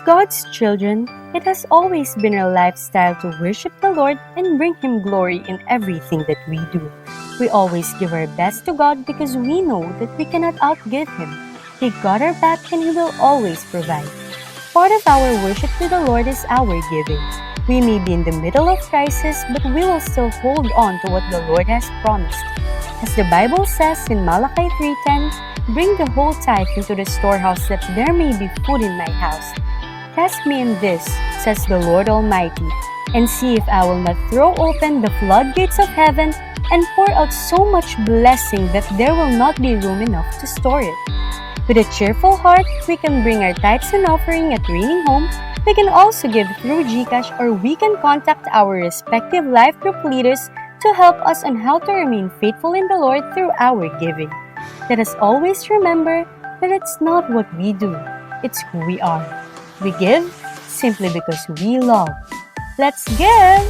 God's children, it has always been our lifestyle to worship the Lord and bring Him glory in everything that we do. We always give our best to God because we know that we cannot outgive Him. He got our back and He will always provide. Part of our worship to the Lord is our giving. We may be in the middle of crisis, but we will still hold on to what the Lord has promised. As the Bible says in Malachi 3:10, "Bring the whole tithe into the storehouse that there may be food in my house. Test me in this, says the Lord Almighty, and see if I will not throw open the floodgates of heaven and pour out so much blessing that there will not be room enough to store it." With a cheerful heart, we can bring our tithes and offering at Raining Home. We can also give through GCash, or we can contact our respective life group leaders to help us on how to remain faithful in the Lord through our giving. Let us always remember that it's not what we do, it's who we are. We give simply because we love. Let's give!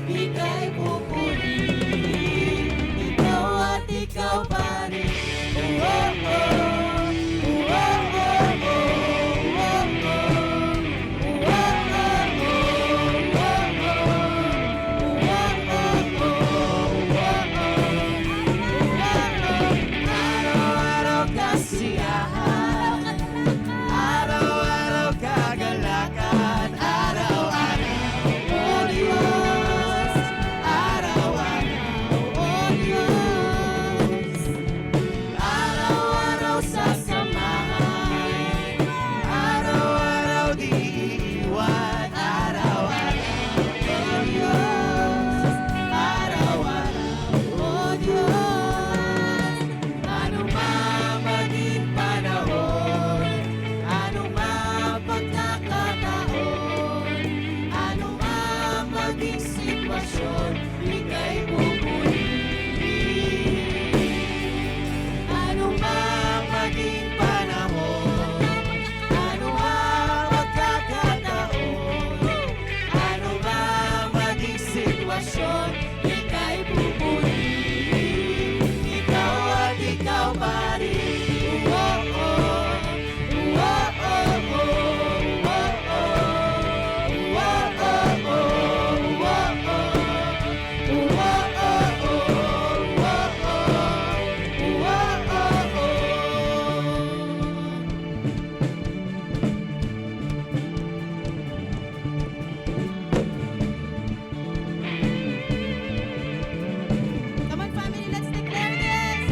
Ika'y pupurihin, ikaw at ikaw pa rin. Araw-araw kasiyahan, araw-araw kagalakan, araw-araw, oh Diyos, araw-araw, oh Diyos. Araw-araw sasamahan, araw-araw di iiwan, araw-araw, oh Diyos, araw-araw, oh Diyos. Ano man maging panahon, ano man pagkakataon, ano man maging sitwasyon, ika'y pupurihin. Ano man maging panahon, ano man pagkakataon, ano man maging sitwasyon, ika'y pupurihin. Ikaw at ikaw pa rin. Come on, family, let's declare this.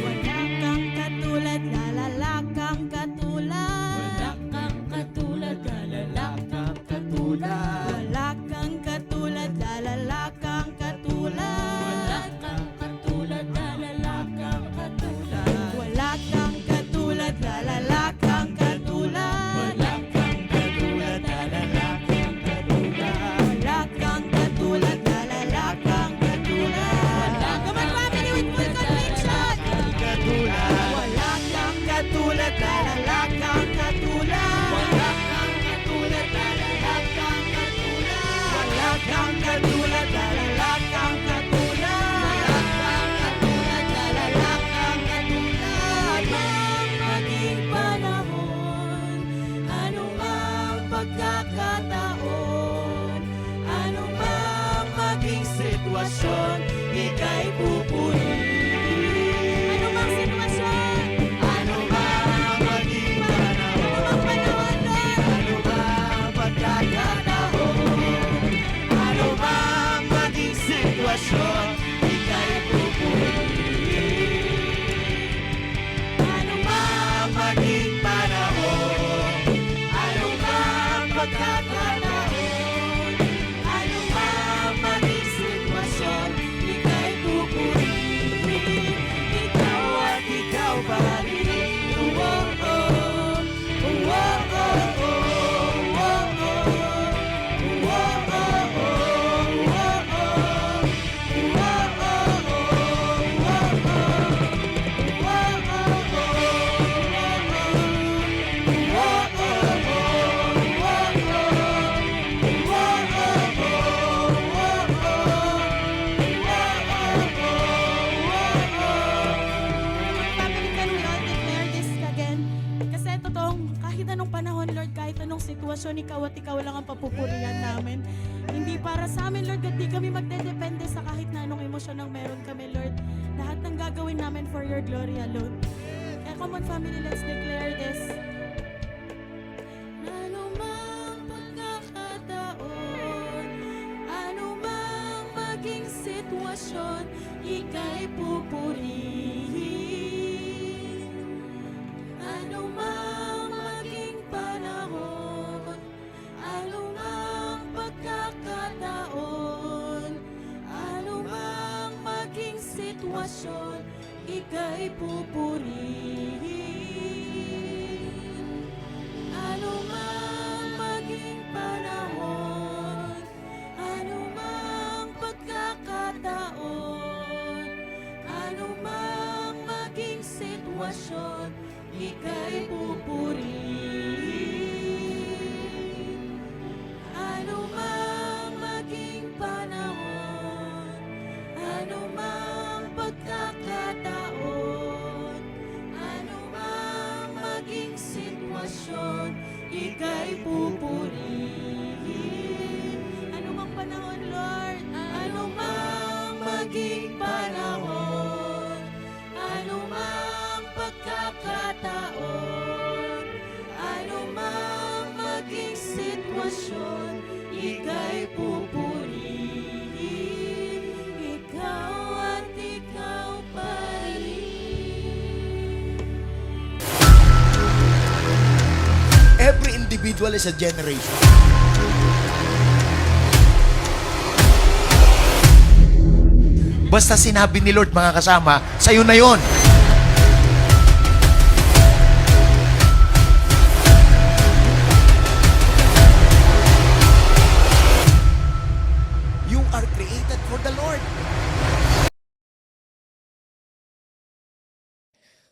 Wala kang katulad, lalala kang katulad. Wala kang katulad, lalala kang katulad. Wala kang katulad, lalala kang katulad. Wala kang katulad, lalala kang katulad. Wala kang katulad, lalala kang katulad. Wala kang katulad, lalala kang katulad. Wala kang katulad, lalala kang katulad. Come on, family, with full conviction. Wala kang katulad, lalala kang katulad. Wala kang katulad, lalala kang katulad. Wala kang katulad, lalala kang katulad. Wala kang katulad, lalala kang katulad. Maging panahon, anumang pagkakataon, anumang maging sitwasyon, ika'y pupurihin. Anumang sitwasyon, anumang maging panahon, sitwasyon, ika'y pupurihin. Ano mang maging panahon, ano mang pagkakataon, ano mang maging sitwasyon, ika'y pupurihin. Ikaw at ikaw pa rin. Oh, oh, oh. Oh, oh, oh, oh. Oh, oh, oh. Oh, oh, oh, oh. Family, can we all declare this again? Kasi totoong kahit anong panahon, Lord, kahit anong sitwasyon, ikaw at ikaw lang ang papupurihan namin. Hindi para sa amin, Lord, at di kami magdedepende sa kahit na anong emosyon ang meron kami, Lord. Lahat ng gagawin namin for your glory alone. Kaya come on, family, let's declare this. Ano mang pagkakataon, ano mang maging sitwasyon, ika'y pupurihin. Ano mang maging panahon, ano mang pagkakataon, ano mang maging sitwasyon, ika'y pupurihin. Ano mang maging panahon, ano mang pagkakataon, ano mang maging sitwasyon, ika'y pupurihin. Ano mang maging panahon, ano mang pagkakataon, ano mang maging sitwasyon, ika'y pupurihin. Ano mang panahon, Lord, ano mang maging panahon, ano mang pagkakataon, ano mang maging sitwasyon, ika'y pupurihin. Ikaw at ikaw pa rin. Every individual is a generation. Basta sinabi ni Lord, mga kasama, sa'yo na yon. You are created for the Lord.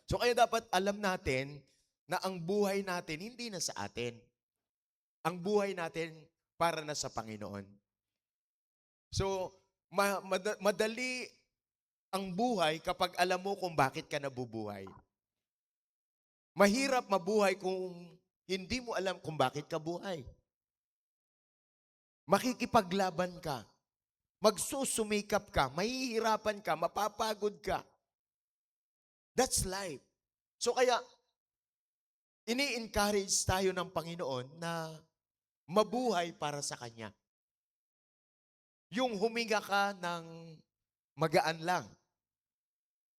So kaya dapat alam natin na ang buhay natin hindi na sa atin. Ang buhay natin para na sa Panginoon. So, madali ang buhay kapag alam mo kung bakit ka nabubuhay. Mahirap mabuhay kung hindi mo alam kung bakit ka buhay. Makikipaglaban ka. Magsusumikap ka. Mahihirapan ka. Mapapagod ka. That's life. So kaya, ini-encourage tayo ng Panginoon na mabuhay para sa Kanya. Yung huminga ka ng magaan lang.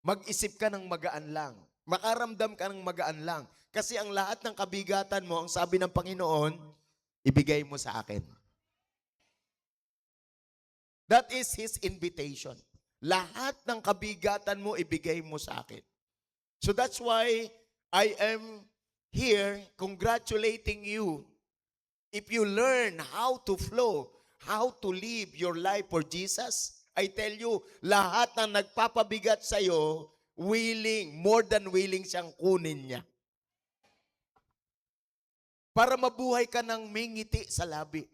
Mag-isip ka ng magaan lang. Makaramdam ka ng magaan lang. Kasi ang lahat ng kabigatan mo, ang sabi ng Panginoon, ibigay mo sa akin. That is His invitation. Lahat ng kabigatan mo, ibigay mo sa akin. So that's why I am here congratulating you. If you learn how to flow, how to live your life for Jesus, I tell you, lahat ng nagpapabigat sa'yo, willing, more than willing siyang kunin niya. Para mabuhay ka ng may ngiti sa labi.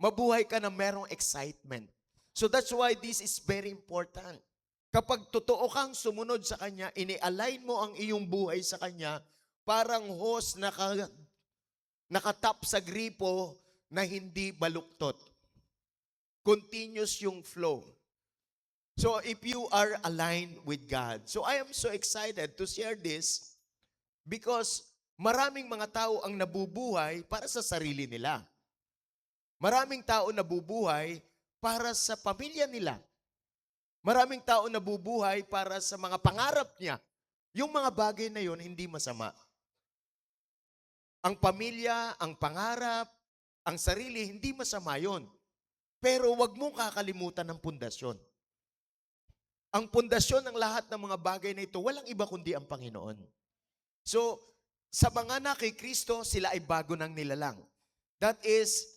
Mabuhay ka ng merong excitement. So that's why this is very important. Kapag totoo kang sumunod sa Kanya, ini-align mo ang iyong buhay sa Kanya, parang hose nakatap sa gripo na hindi baluktot. Continuous yung flow. So if you are aligned with God. So I am so excited to share this because maraming mga tao ang nabubuhay para sa sarili nila. Maraming tao nabubuhay para sa pamilya nila. Maraming tao nabubuhay para sa mga pangarap niya. Yung mga bagay na yon hindi masama. Ang pamilya, ang pangarap, ang sarili, hindi masama yon. Pero wag mong kakalimutan ng pundasyon. Ang pundasyon ng lahat ng mga bagay na ito, walang iba kundi ang Panginoon. So, sa mga na kay Kristo, sila ay bago ng nilalang. That is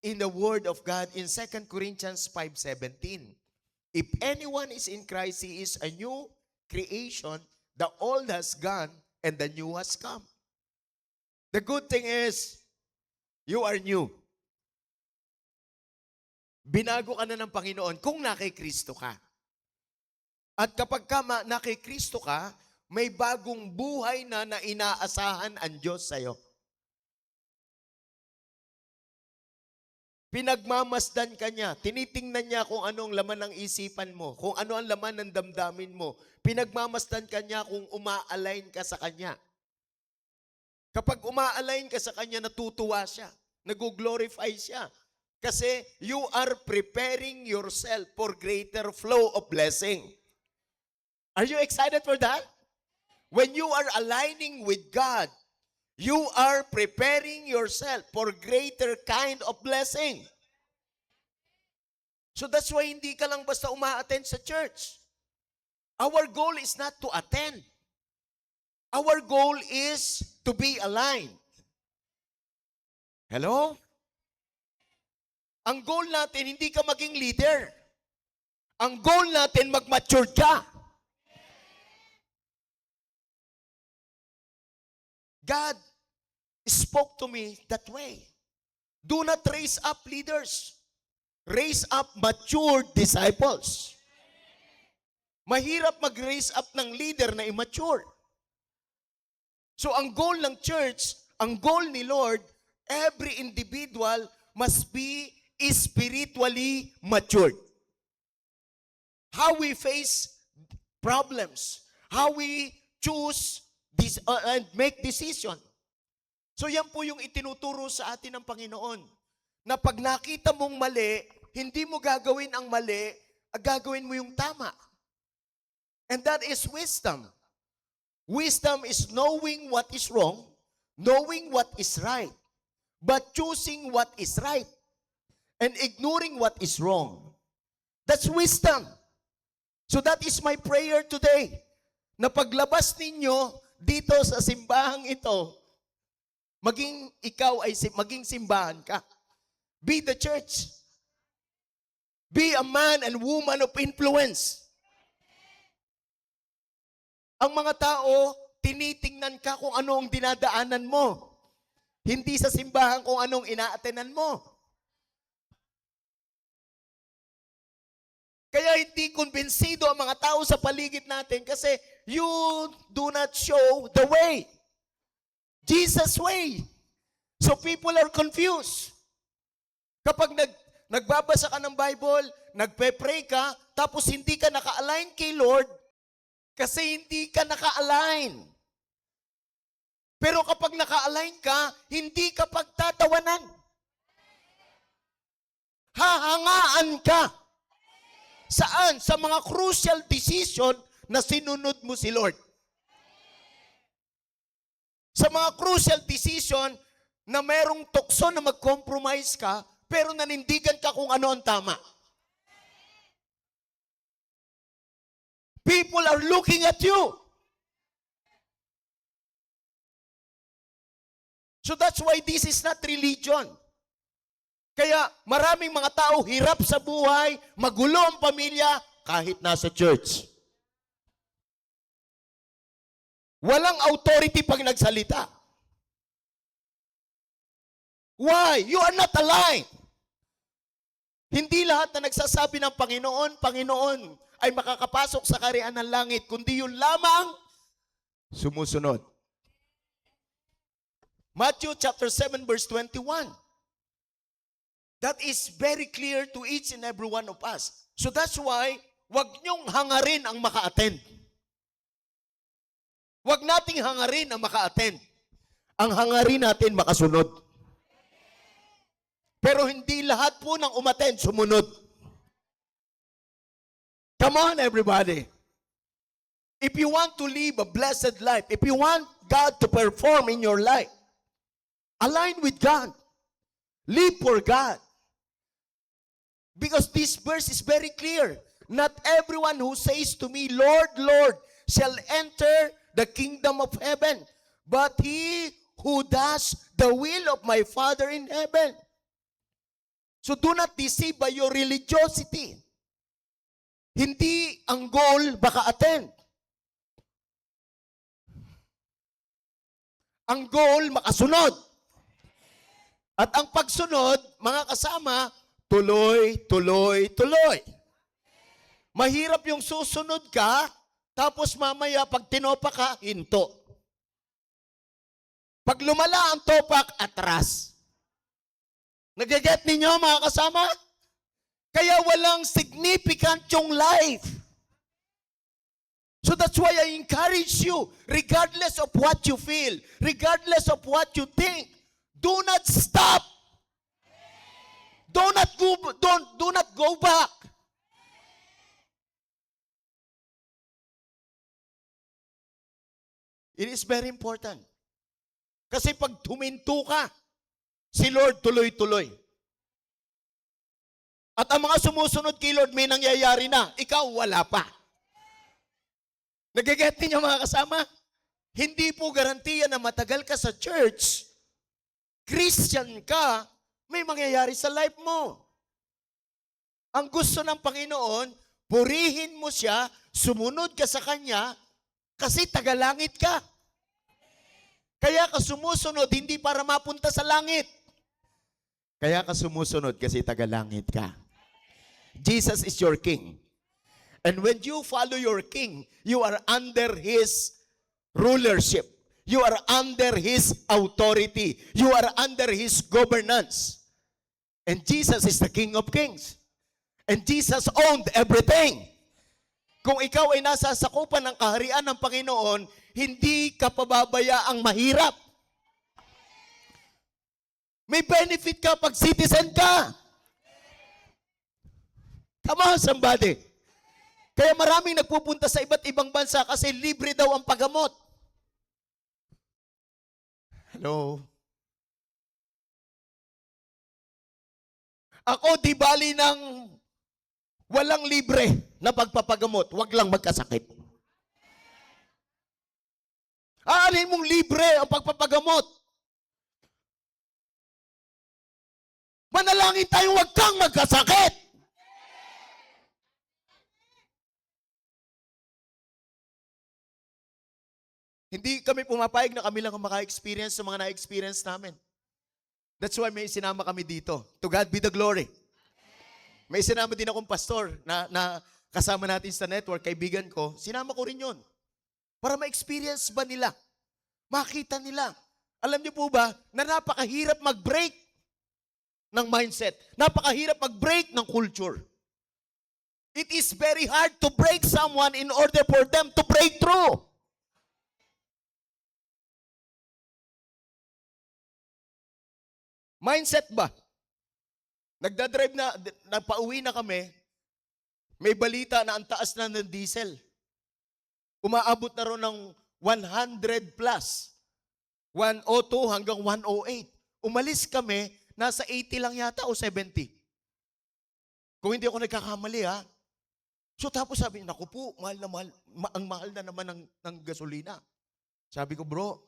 in the Word of God in 2 Corinthians 5:17. If anyone is in Christ, he is a new creation. The old has gone and the new has come. The good thing is, you are new. Binago ka na ng Panginoon kung na kay Kristo ka. At kapag na kay Kristo ka, may bagong buhay na inaasahan ang Diyos sa'yo. Pinagmamasdan ka niya, tinitingnan niya kung anong laman ng isipan mo, kung ano ang laman ng damdamin mo. Pinagmamasdan ka niya kung uma-align ka sa Kanya. Kapag uma-align ka sa Kanya, natutuwa siya, nag-glorify siya. Kasi you are preparing yourself for greater flow of blessing. Are you excited for that? When you are aligning with God, you are preparing yourself for greater kind of blessing. So that's why hindi ka lang basta uma-attend sa church. Our goal is not to attend. Our goal is to be aligned. Hello? Ang goal natin, hindi ka maging leader. Ang goal natin, mag-mature ka. God spoke to me that way. Do not raise up leaders. Raise up mature disciples. Mahirap mag-raise up ng leader na immature. So ang goal ng church, ang goal ni Lord, every individual must be spiritually matured. How we face problems, how we choose this and make decision. So yan po yung itinuturo sa atin ng Panginoon. Na pag nakita mong mali, hindi mo gagawin ang mali, gagawin mo yung tama. And that is wisdom. Wisdom is knowing what is wrong, knowing what is right, but choosing what is right, and ignoring what is wrong. That's wisdom. So that is my prayer today. Na paglabas ninyo dito sa simbahang ito, maging ikaw ay maging simbahan ka. Be the church. Be a man and woman of influence. Ang mga tao, tinitingnan ka kung ano ang dinadaanan mo. Hindi sa simbahan kung anong inaatenan mo. Kaya hindi kumbinsido ang mga tao sa paligid natin kasi you do not show the way. Jesus' way. So people are confused. Kapag nagbabasa ka ng Bible, nagpe-pray ka, tapos hindi ka naka-align kay Lord, kasi hindi ka naka-align. Pero kapag naka-align ka, hindi ka pagtatawanan. Hahangaan ka. Saan? Sa mga crucial decision na sinunod mo si Lord. Sa mga crucial decision na merong tukso na mag-compromise ka, pero nanindigan ka kung ano ang tama. People are looking at you. So that's why this is not religion. Kaya maraming mga tao hirap sa buhay, magulo ang pamilya, kahit nasa church. Walang authority pag nagsalita. Why? You are not aligned. Hindi lahat na nagsasabi ng Panginoon, Panginoon, ay makakapasok sa kaharian ng langit, kundi yun lamang sumusunod. Matthew chapter 7 verse 21. That is very clear to each and every one of us. So that's why, wag niyong hangarin ang maka-attend. Wag nating hangarin ang maka-attend. Ang hangarin natin makasunod. Pero hindi lahat po ng umattend sumunod. Come on, everybody. If you want to live a blessed life, if you want God to perform in your life, align with God. Live for God. Because this verse is very clear. Not everyone who says to me, Lord, Lord, shall enter the kingdom of heaven, but he who does the will of my Father in heaven. So do not deceive by your religiosity. Hindi ang goal maka-attend. Ang goal, makasunod. At ang pagsunod, mga kasama, tuloy, tuloy, tuloy. Mahirap yung susunod ka, tapos mamaya pag tinopa ka, hinto. Pag lumala ang topak, atras. Nag-get ninyo, mga kasama? Kaya walang significant yung life. So that's why I encourage you, regardless of what you feel, regardless of what you think, do not stop. Do not go back. It is very important. Kasi pag tuminto ka, si Lord tuloy-tuloy. At ang mga sumusunod kay Lord, may nangyayari na. Ikaw, wala pa. Nag-get niyo mga kasama? Hindi po garantiya na matagal ka sa church, Christian ka, may mangyayari sa life mo. Ang gusto ng Panginoon, purihin mo siya, sumunod ka sa Kanya, kasi tagalangit ka. Kaya ka sumusunod, hindi para mapunta sa langit. Kaya ka sumusunod kasi tagalangit ka. Jesus is your King. And when you follow your King, you are under His rulership. You are under His authority. You are under His governance. And Jesus is the King of Kings. And Jesus owned everything. Kung ikaw ay nasa sakupan ng kaharian ng Panginoon, hindi ka pababayaang mahirap. May benefit ka pag citizen ka. Come on, somebody. Kaya maraming nagpupunta sa iba't ibang bansa kasi libre daw ang paggamot. Hello? Ako, di bali ng walang libre na pagpapagamot. Huwag lang magkasakit. Aanin mong libre ang pagpapagamot. Manalangin tayo, huwag kang magkasakit. Hindi kami pumapayag na kami lang ang maka-experience sa mga na-experience namin. That's why may sinama kami dito. To God be the glory. May sinama din akong pastor na kasama natin sa network, kaibigan ko. Sinama ko rin yun. Para ma-experience ba nila? Makita nila. Alam niyo po ba na napakahirap mag-break ng mindset. Napakahirap mag-break ng culture. It is very hard to break someone in order for them to break through. Mindset ba? Nagdadrive na, nagpauwi na kami, may balita na ang taas na ng diesel. Umaabot na ron ng 100 plus. 102 hanggang 108. Umalis kami, nasa 80 lang yata o 70. Kung hindi ako nagkakamali ha. So tapos sabi, naku po, mahal na mahal, ang mahal na naman ng gasolina. Sabi ko, bro,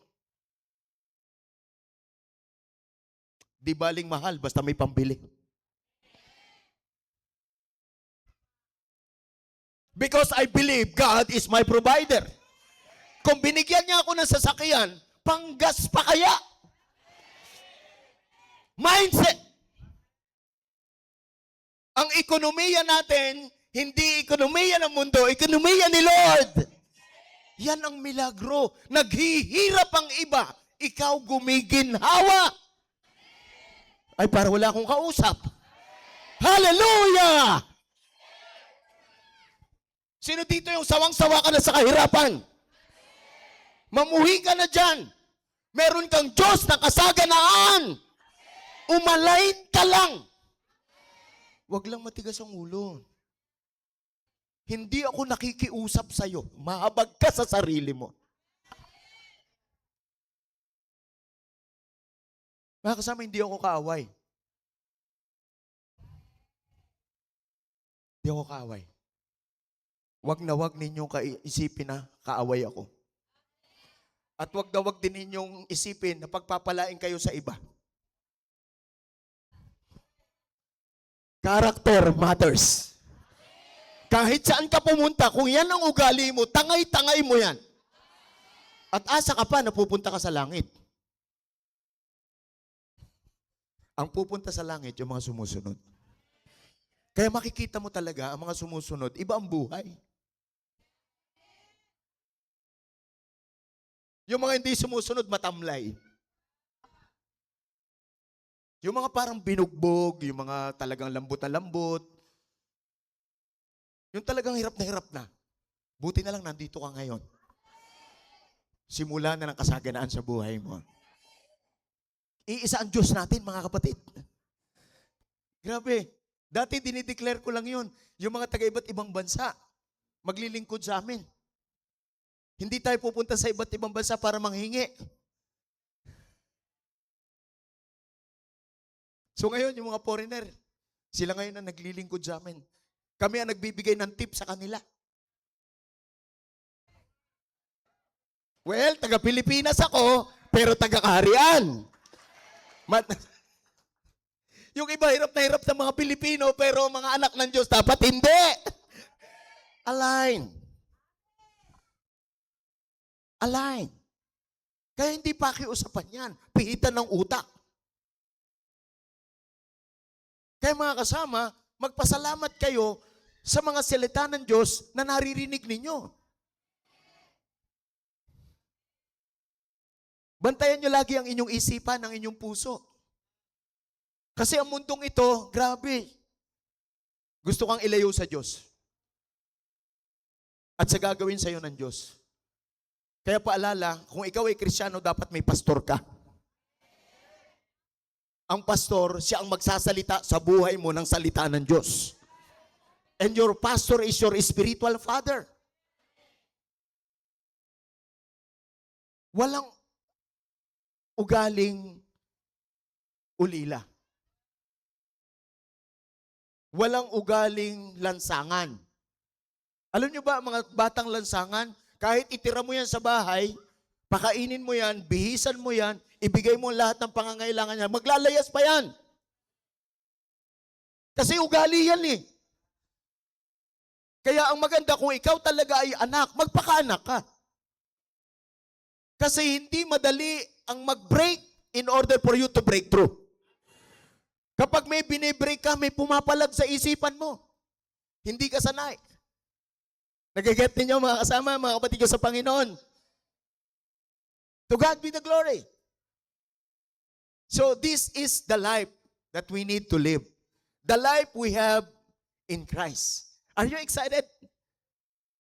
di baling mahal, basta may pambili. Because I believe God is my provider. Kung binigyan niya ako ng sasakyan, panggas pa kaya? Mindset. Ang ekonomiya natin, hindi ekonomiya ng mundo, ekonomiya ni Lord. Yan ang milagro. Naghihirap ang iba, ikaw gumiginhawa. Ay, para wala akong kausap. Hallelujah! Sino dito yung sawang-sawa ka na sa kahirapan? Mamuhi ka na dyan. Meron kang Diyos na kasaganaan. Umalain ka lang. Huwag lang matigas ang ulo. hindi ako nakikiusap sa'yo. Mahabag ka sa sarili mo. Mga kasama, hindi ako kaaway. Hindi ako kaaway. Wag na wag ninyong isipin na kaaway ako. At wag na wag din ninyong isipin na pagpapalain kayo sa iba. Character matters. Kahit saan ka pumunta, kung yan ang ugali mo, tangay-tangay mo yan. At asa ka pa na pupunta ka sa langit. Ang pupunta sa langit, yung mga sumusunod. Kaya makikita mo talaga, ang mga sumusunod, iba ang buhay. Yung mga hindi sumusunod, matamlay. Yung mga parang binugbog, yung mga talagang lambot na lambot, yung talagang hirap na. Buti na lang nandito ka ngayon. Simula na ng kasaganaan sa buhay mo. Iisa ang Diyos natin, mga kapatid. Grabe. Dati dinideclare ko lang yun. Yung mga taga-iba't ibang bansa, maglilingkod sa amin. Hindi tayo pupunta sa iba't ibang bansa para manghingi. So ngayon, yung mga foreigner, sila ngayon ang naglilingkod sa amin. Kami ang nagbibigay ng tip sa kanila. Well, taga-Pilipinas ako, pero taga-Kaharian. Yung iba, hirap na mga Pilipino, pero mga anak ng Diyos, dapat hindi. Align. Kaya hindi pakiusapan yan. Pihitan ng utak. Kaya mga kasama, magpasalamat kayo sa mga salita ng Diyos na naririnig ninyo. Bantayan nyo lagi ang inyong isipan, ang inyong puso. Kasi ang mundong ito, grabe. Gusto kang ilayo sa Diyos. At sa gagawin sa iyo ng Diyos. Kaya paalala, kung ikaw ay Kristiyano, dapat may pastor ka. Ang pastor, siya ang magsasalita sa buhay mo ng salita ng Diyos. And your pastor is your spiritual father. Walang ugaling ulila. Walang ugaling lansangan. Alam niyo ba, mga batang lansangan, kahit itira mo yan sa bahay, pakainin mo yan, bihisan mo yan, ibigay mo lahat ng pangangailangan niya, maglalayas pa yan. Kasi ugali yan eh. Kaya ang maganda, kung ikaw talaga ay anak, magpakaanak ka. Kasi hindi madali ang mag-break in order for you to break through. Kapag may binibreak ka, may pumapalag sa isipan mo. Hindi ka sanay. Nag-get ninyo mga kasama, mga kapatid ko sa Panginoon. To God be the glory. So this is the life that we need to live. The life we have in Christ. Are you excited?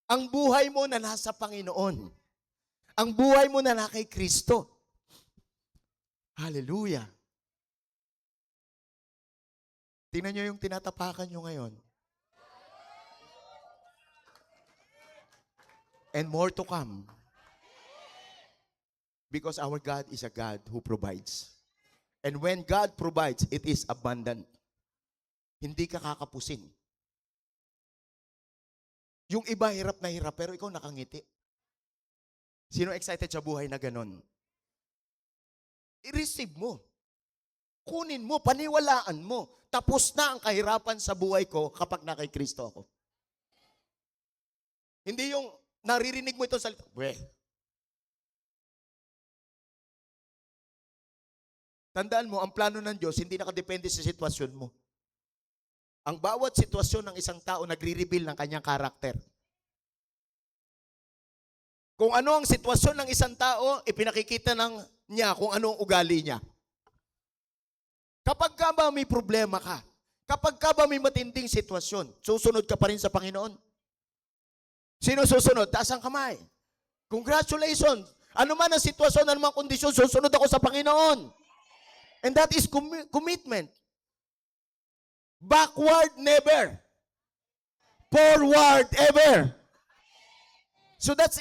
Ang buhay mo na nasa Panginoon. Ang buhay mo na nasa kay Kristo. Hallelujah. Tingnan nyo yung tinatapakan nyo ngayon. And more to come. Because our God is a God who provides. And when God provides, it is abundant. Hindi ka kakapusin. Yung iba hirap na hirap, pero ikaw nakangiti. Sino excited sa buhay na ganon? I-receive mo. Kunin mo, paniwalaan mo. Tapos na ang kahirapan sa buhay ko kapag na kay Kristo ako. Hindi yung naririnig mo ito sa salita. Tandaan mo, ang plano ng Diyos hindi nakadepende sa sitwasyon mo. Ang bawat sitwasyon ng isang tao nagre-reveal ng kanyang karakter. Kung ano ang sitwasyon ng isang tao, ipinakikita niya kung ano ang ugali niya. Kapag ka ba may problema ka, kapag ka ba may matinding sitwasyon, susunod ka pa rin sa Panginoon? Sino susunod? Taas ang kamay. Congratulations! Ano man ang sitwasyon, ano man ang kondisyon, susunod ako sa Panginoon. And that is commitment. Backward, never. forward ever. So that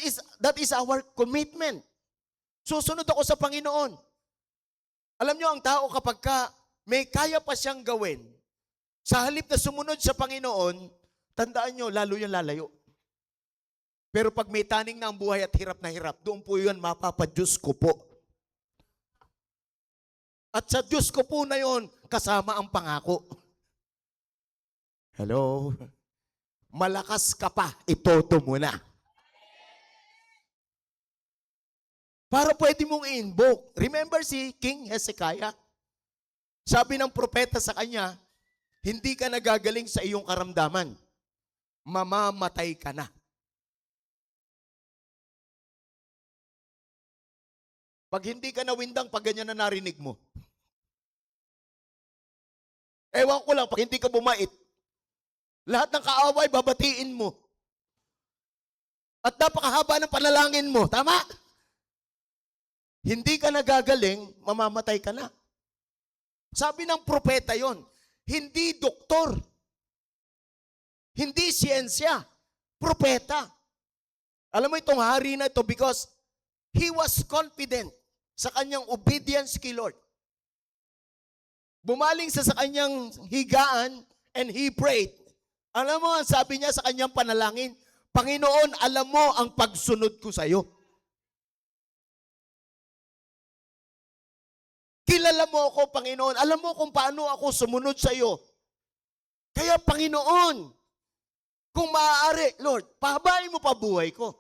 is our commitment. Susunod ako sa Panginoon. Alam nyo, ang tao kapag may kaya pa siyang gawin, sa halip na sumunod sa Panginoon, tandaan nyo, lalo yan lalayo. Pero pag may taning na ang buhay at hirap na hirap, doon po yun, mapapa-Diyos ko po. At sa Diyos ko po na yun, kasama ang pangako. Hello? Malakas ka pa, itoto mo na. Para pwede mong i-invoke. Remember si King Hezekiah? Sabi ng propeta sa kanya, hindi ka nagagaling sa iyong karamdaman. Mamamatay ka na. Pag hindi ka nawindang, pag ganyan na narinig mo. Ewan ko lang, pag hindi ka bumait, lahat ng kaaway, babatiin mo. At napakahaba ng panalangin mo. Tama? Hindi ka nagagaling, mamamatay ka na. Sabi ng propeta yon, hindi doktor. Hindi siyensya. Propeta. Alam mo itong hari na ito because he was confident sa kanyang obedience kay Lord. Bumaling sa kanyang higaan and he prayed. Alam mo, ang sabi niya sa kanyang panalangin, Panginoon, alam mo ang pagsunod ko sa iyo. Kilala mo ako, Panginoon. Alam mo kung paano ako sumunod sa iyo. Kaya, Panginoon, kung maaari, Lord, pahabain mo pa buhay ko.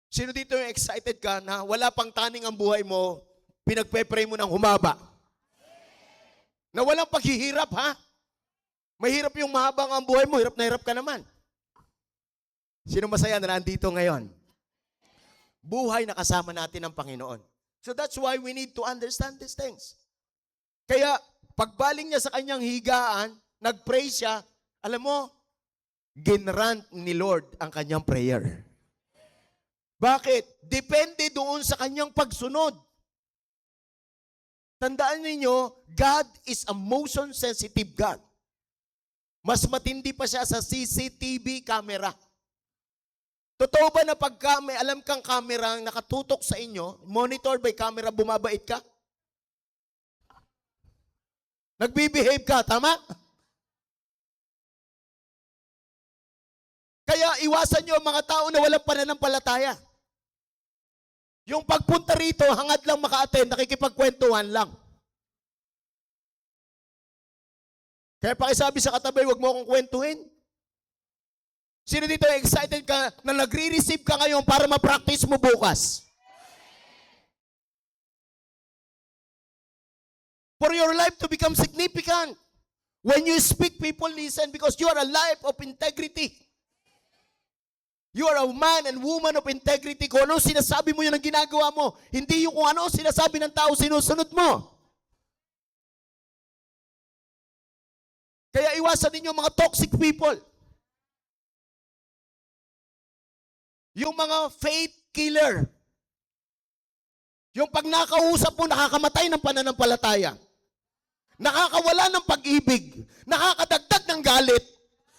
Sino dito yung excited ka na wala pang taning ang buhay mo, pinagpe-pray mo ng humaba? Na walang paghihirap, ha? Mahirap yung mahabang ang buhay mo, hirap na hirap ka naman. Sino masaya na nandito ngayon? Buhay na kasama natin ang Panginoon. So that's why we need to understand these things. Kaya, pagbaling niya sa kanyang higaan, nag-pray siya, alam mo, ginrant ni Lord ang kanyang prayer. Bakit? Depende doon sa kanyang pagsunod. Tandaan ninyo, God is a motion-sensitive God. Mas matindi pa siya sa CCTV camera. Totoo ba na pagka may alam kang camera ang nakatutok sa inyo, monitor by camera, bumabait ka? Nagbibehave ka, tama? Kaya iwasan nyo ang mga tao na walang pananampalataya. Yung pagpunta rito, hangad lang maka-attend, nakikipagkwentuhan lang. Kaya pakisabi sa katabi, huwag mo akong kwentuhin. Sino dito excited ka na nagre-receive ka ngayon para ma-practice mo bukas? For your life to become significant. When you speak, people listen because you are a life of integrity. You are a man and woman of integrity. Kung ano sinasabi mo yun ang ginagawa mo. Hindi yung kung ano sinasabi ng tao, sinusunod mo. Kaya iwasan ninyo mga toxic people. Yung mga faith killer. Yung pag nakausap mo, nakakamatay ng pananampalataya. Nakakawala ng pag-ibig. Nakakadagdag ng galit.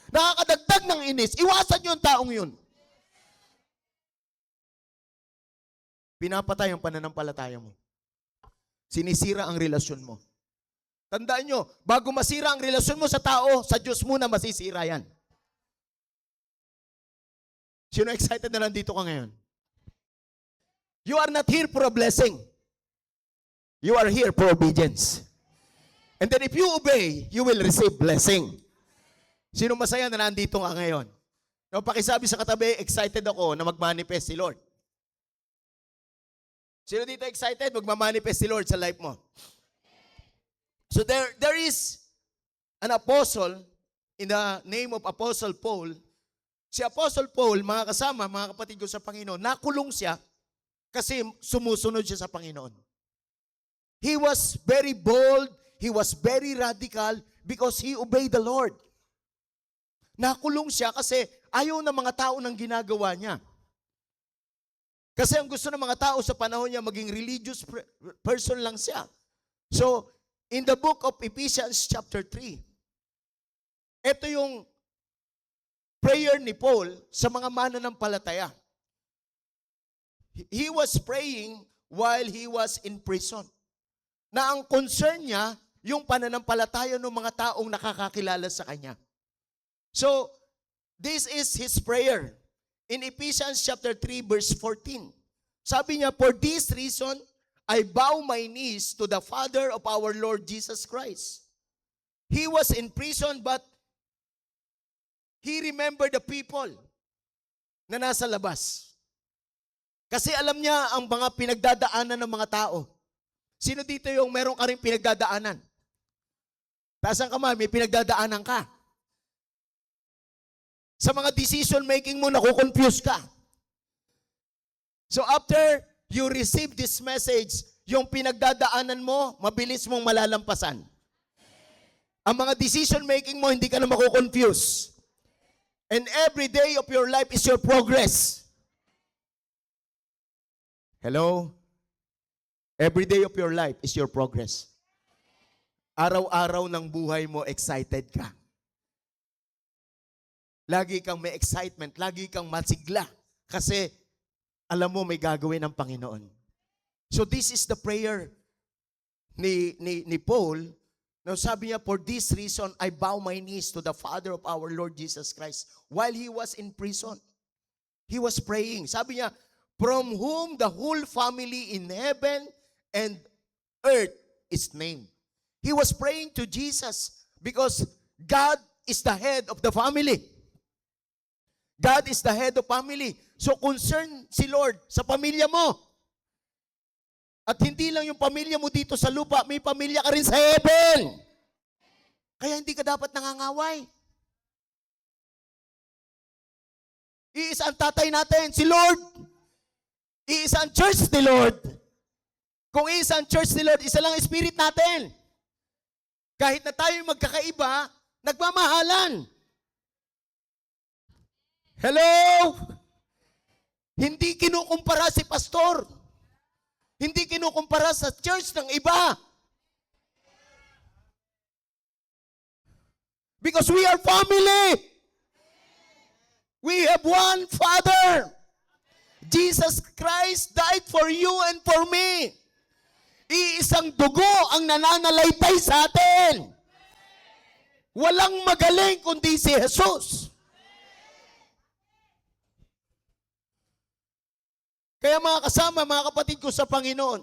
Nakakadagdag ng inis. Iwasan yung taong yun. Pinapatay ang pananampalataya mo. Sinisira ang relasyon mo. Tandaan nyo, bago masira ang relasyon mo sa tao, sa Diyos muna masisira yan. Sino excited na nandito ka ngayon? You are not here for a blessing. You are here for obedience. And then if you obey, you will receive blessing. Sino masaya na nandito ka ngayon? No, pakisabi sa katabi, excited ako na mag-manifest si Lord. Sino dito excited? Magmamanifest si Lord sa life mo. So there is an apostle in the name of Apostle Paul. Si Apostle Paul, mga kasama, mga kapatid ko sa Panginoon, nakulong siya kasi sumusunod siya sa Panginoon. He was very bold, he was very radical because he obeyed the Lord. Nakulong siya kasi ayaw ng mga tao ng ginagawa niya. Kasi ang gusto ng mga tao sa panahon niya, maging religious person lang siya. So, in the book of Ephesians chapter 3, ito yung prayer ni Paul sa mga mananampalataya. He was praying while he was in prison. Na ang concern niya, yung pananampalataya ng mga taong nakakakilala sa kanya. So, this is his prayer. In Ephesians chapter 3 verse 14. Sabi niya, "For this reason, I bow my knees to the Father of our Lord Jesus Christ." He was in prison but he remembered the people na nasa labas. Kasi alam niya ang mga pinagdadaanan ng mga tao. Sino dito yung meron ka rin pinagdadaanan? Taas ang kamay, may pinagdadaanan ka. Sa mga decision making mo, nakukonfuse ka. So after you receive this message, yung pinagdadaanan mo, mabilis mong malalampasan. Ang mga decision making mo, hindi ka na makukonfuse. And every day of your life is your progress. Hello? Every day of your life is your progress. Araw-araw ng buhay mo, excited ka. Lagi kang may excitement, lagi kang masigla. Kasi alam mo may gagawin ng Panginoon. So this is the prayer ni Paul. Now sabi niya, "For this reason, I bow my knees to the Father of our Lord Jesus Christ." While he was in prison, he was praying. Sabi niya, "From whom the whole family in heaven and earth is named." He was praying to Jesus because God is the head of the family. God is the head of family. So concern si Lord sa pamilya mo. At hindi lang yung pamilya mo dito sa lupa, may pamilya ka rin sa heaven. Kaya hindi ka dapat nangangaway. Iisa ang tatay natin, si Lord. Iisa ang church ni Lord. Kung iisa ang church ni Lord, isa lang ang spirit natin. Kahit na tayo magkakaiba, nagmamahalan. Hello? Hindi kinukumpara si pastor. Hindi kinukumpara sa church ng iba. Because we are family. We have one Father. Jesus Christ died for you and for me. Iisang dugo ang nananalaytay sa atin. Walang magaling kundi si Jesus. Kaya mga kasama, mga kapatid ko sa Panginoon,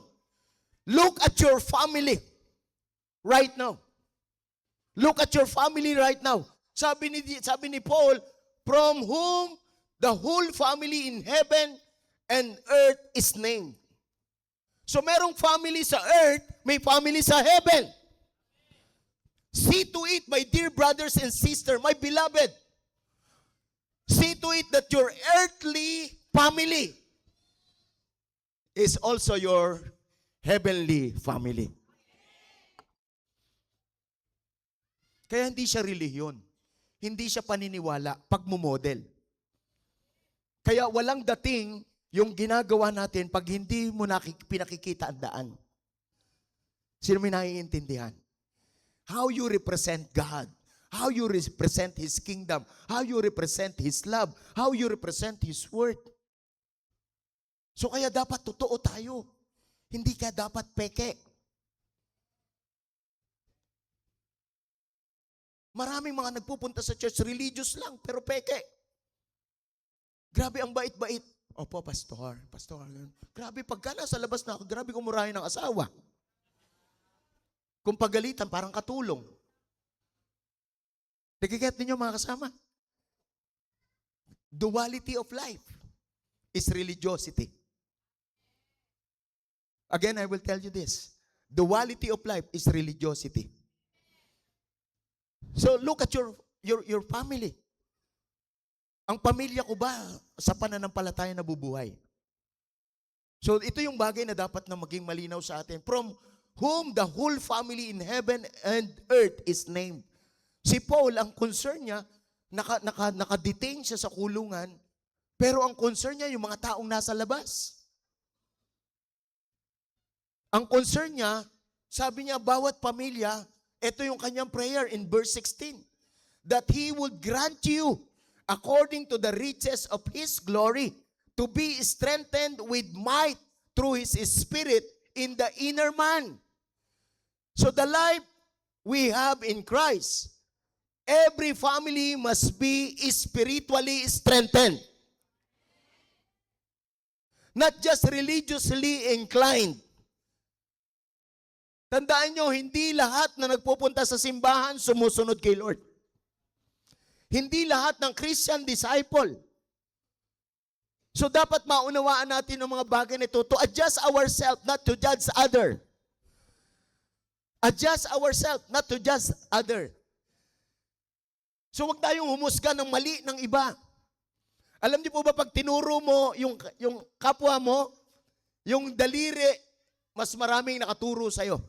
look at your family right now. Look at your family right now. Sabi ni Paul, "From whom the whole family in heaven and earth is named." So merong family sa earth, may family sa heaven. See to it, my dear brothers and sisters, my beloved. See to it that your earthly family is also your heavenly family. Kaya hindi siya relihiyon. Hindi siya paniniwala, pagmumodel. Kaya walang dating yung ginagawa natin pag hindi mo pinakikita ang daan. Sino may naiintindihan? How you represent God. How you represent His kingdom. How you represent His love. How you represent His word. So kaya dapat totoo tayo. Hindi ka dapat peke. Maraming mga nagpupunta sa church, religious lang, pero peke. Grabe ang bait-bait. Opo, pastor. Grabe, pagka nasa labas na ako, grabe kumurahin ng asawa. Kung pagalitan, parang katulong. Nagiget ninyo mga kasama? Duality of life is religiosity. Again, I will tell you this. Duality of life is religiosity. So look at your family. Ang pamilya ko ba sa pananampalataya nabubuhay? So ito yung bagay na dapat na maging malinaw sa atin. From whom the whole family in heaven and earth is named. Si Paul, ang concern niya, naka-detain siya sa kulungan, pero ang concern niya yung mga taong nasa labas. Ang concern niya, sabi niya, bawat pamilya, ito yung kanyang prayer in verse 16, that He would grant you according to the riches of His glory, to be strengthened with might through His Spirit in the inner man. So the life we have in Christ, every family must be spiritually strengthened. Not just religiously inclined. Tandaan nyo, hindi lahat na nagpupunta sa simbahan sumusunod kay Lord. Hindi lahat ng Christian disciple. So dapat maunawaan natin ang mga bagay nito to adjust ourselves, not to judge other. Adjust ourselves, not to judge other. So wag tayong humusga ng mali ng iba. Alam niyo po ba pag tinuro mo yung kapwa mo, yung daliri, mas maraming nakaturo sa'yo.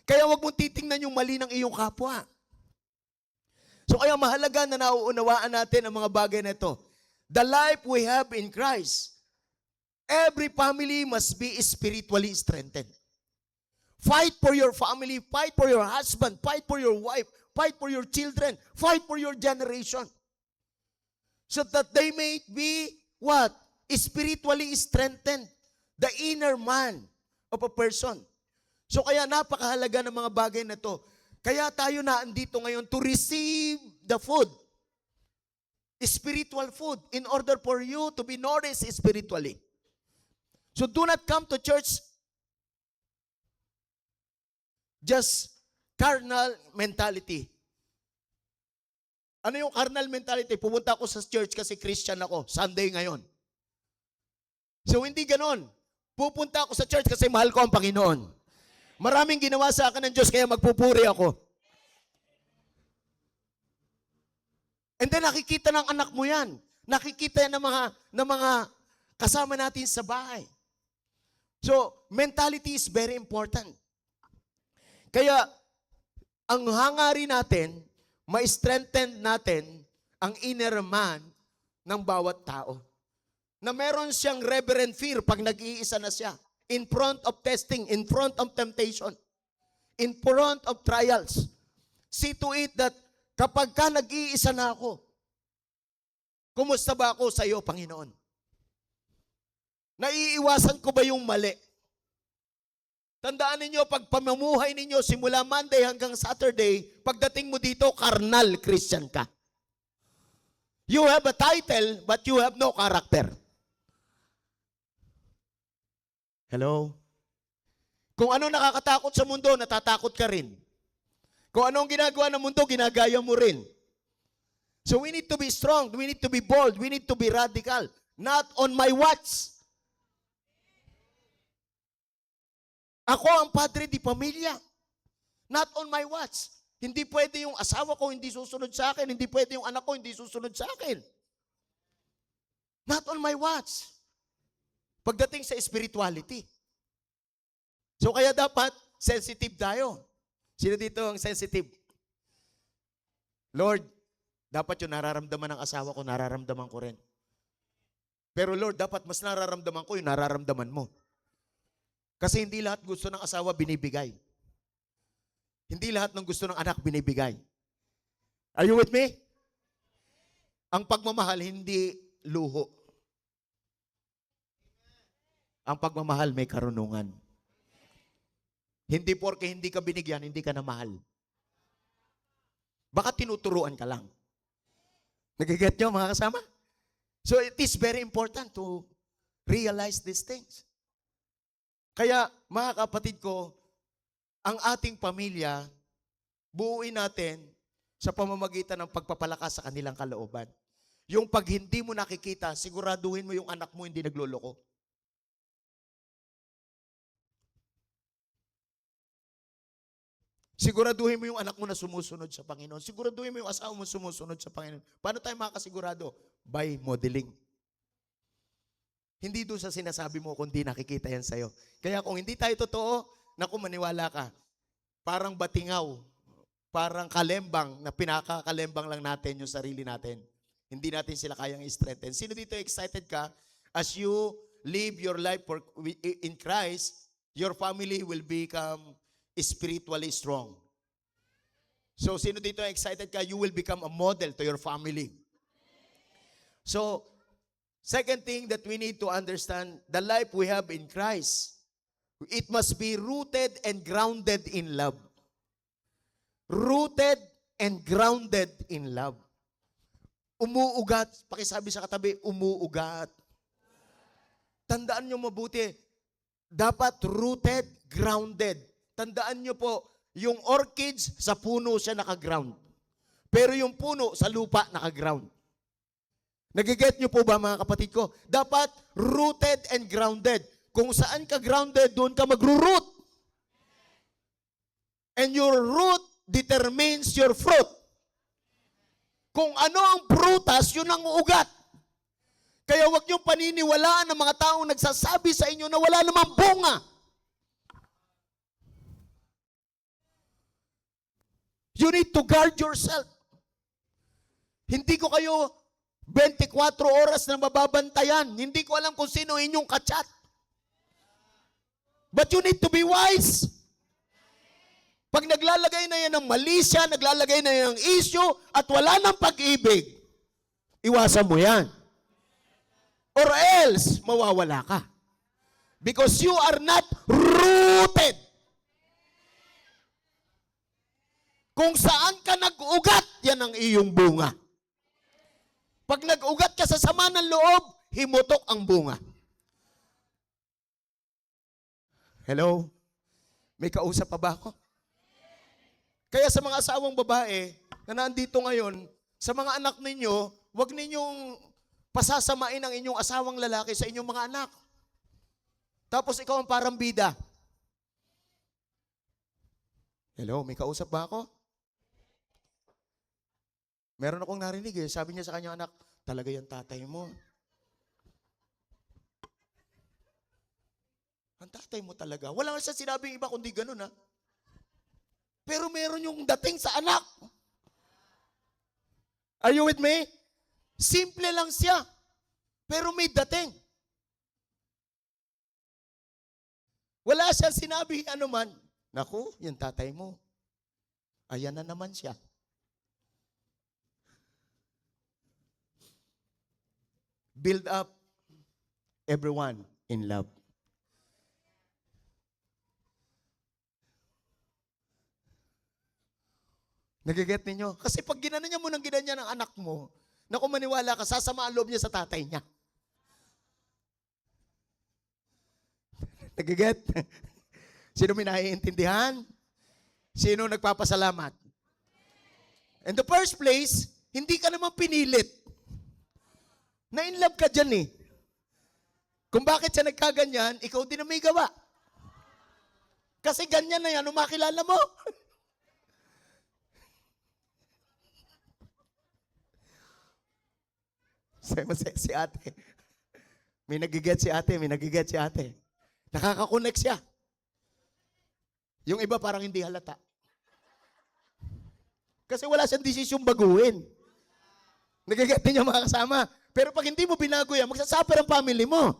Kaya wag mong titingnan yung mali ng iyong kapwa. So kaya mahalaga na nauunawaan natin ang mga bagay na ito. The life we have in Christ, every family must be spiritually strengthened. Fight for your family, fight for your husband, fight for your wife, fight for your children, fight for your generation. So that they may be what? Spiritually strengthened. The inner man of a person. So kaya napakahalaga ng mga bagay na to. Kaya tayo na andito ngayon to receive the food. Spiritual food in order for you to be nourished spiritually. So do not come to church just carnal mentality. Ano yung carnal mentality? Pumunta ako sa church kasi Christian ako. Sunday ngayon. So hindi ganon. Pupunta ako sa church kasi mahal ko ang Panginoon. Maraming ginawa sa akin ng Diyos kaya magpupuri ako. And then nakikita ng anak mo yan. Nakikita yan ng mga kasama natin sa bahay. So, mentality is very important. Kaya, ang hangarin natin, ma-strengthen natin ang inner man ng bawat tao. Na meron siyang reverent fear pag nag-iisa na siya. In front of testing, in front of temptation, in front of trials. See to it that kapag ka nag-iisa na ako, kumusta ba ako sa iyo, Panginoon? Naiiwasan ko ba yung mali? Tandaan ninyo, pag pamumuhay ninyo, simula Monday hanggang Saturday, pagdating mo dito, carnal Christian ka. You have a title, but you have no character. Hello? Kung ano nakakatakot sa mundo, natatakot ka rin. Kung anong ginagawa ng mundo, ginagaya mo rin. So we need to be strong, we need to be bold, we need to be radical. Not on my watch. Ako ang padre di pamilya. Not on my watch. Hindi pwede yung asawa ko hindi susunod sa akin, hindi pwede yung anak ko hindi susunod sa akin. Not on my watch. Pagdating sa spirituality. So kaya dapat sensitive tayo. Sino dito ang sensitive? Lord, dapat yung nararamdaman ng asawa ko, nararamdaman ko rin. Pero Lord, dapat mas nararamdaman ko yung nararamdaman mo. Kasi hindi lahat gusto ng asawa binibigay. Hindi lahat ng gusto ng anak binibigay. Are you with me? Ang pagmamahal hindi luho. Ang pagmamahal may karunungan. Hindi porke hindi ka binigyan, hindi ka na mahal. Baka tinuturuan ka lang. Nagiget nyo mga kasama? So it is very important to realize these things. Kaya mga kapatid ko, ang ating pamilya, buuin natin sa pamamagitan ng pagpapalakas sa kanilang kalooban. Yung pag hindi mo nakikita, siguraduhin mo yung anak mo hindi nagloloko. Siguraduhin mo yung anak mo na sumusunod sa Panginoon. Siguraduhin mo yung asawa mo sumusunod sa Panginoon. Paano tayo makasigurado? By modeling. Hindi doon sa sinasabi mo kung di nakikita yan sa'yo. Kaya kung hindi tayo totoo, naku, maniwala ka. Parang batingaw, parang kalembang na pinakakalembang lang natin yung sarili natin. Hindi natin sila kayang i-strengthen. Sino dito excited ka? As you live your life in Christ, your family will become spiritually strong. So, sino dito excited ka? You will become a model to your family. So, second thing that we need to understand, the life we have in Christ, it must be rooted and grounded in love. Rooted and grounded in love. Umuugat. Pakisabi sa katabi, umuugat. Tandaan nyo mabuti, dapat rooted, grounded. Tandaan nyo po, yung orchids sa puno siya nakaground. Pero yung puno sa lupa nakaground. Nagiget nyo po ba mga kapatid ko? Dapat rooted and grounded. Kung saan ka grounded, doon ka magro-root. And your root determines your fruit. Kung ano ang prutas, yun ang ugat. Kaya huwag niyong paniniwalaan ng mga taong nagsasabi sa inyo na wala namang bunga. You need to guard yourself. Hindi ko kayo 24 oras na mababantayan. Hindi ko alam kung sino inyong kachat. But you need to be wise. Pag naglalagay na yan ng malisya, naglalagay na yan ng issue, at wala ng pag-ibig, iwasan mo yan. Or else, mawawala ka. Because you are not rooted. Kung saan ka nag-ugat, yan ang iyong bunga. Pag nag-ugat ka sa sama ng loob, himutok ang bunga. Hello? May kausap pa ba ako? Kaya sa mga asawang babae na nandito ngayon, sa mga anak ninyo, huwag ninyong pasasamain ang inyong asawang lalaki sa inyong mga anak. Tapos ikaw ang parang bida. Hello? May kausap ba ako? Meron akong narinig eh. Sabi niya sa kanyang anak, talaga yung tatay mo. Ang tatay mo talaga. Wala nga siya sinabing iba kundi ganun ha. Pero meron yung dating sa anak. Are you with me? Simple lang siya. Pero may dating. Wala siya sinabi anuman. Naku, yung tatay mo. Ayan na naman siya. Build up everyone in love. Nagiget ninyo? Kasi pag ginano niya mo ng ginanya ng anak mo, na kung maniwala ka, sasama ang loob niya sa tatay niya. Nagiget? Sino may naiintindihan? Sino nagpapasalamat? In the first place, hindi ka naman pinilit. Na-in-love ka dyan eh. Kung bakit siya nagkaganyan, ikaw din ang may gawa. Kasi ganyan na yan, umakilala mo. Si ate. May nagiget si ate, may nagiget si ate. Nakaka-connect siya. Yung iba parang hindi halata. Kasi wala siyang desisyong baguhin. Nagiget din yung mga kasama. Pero pag hindi mo binago yan, magsasuffer ang family mo.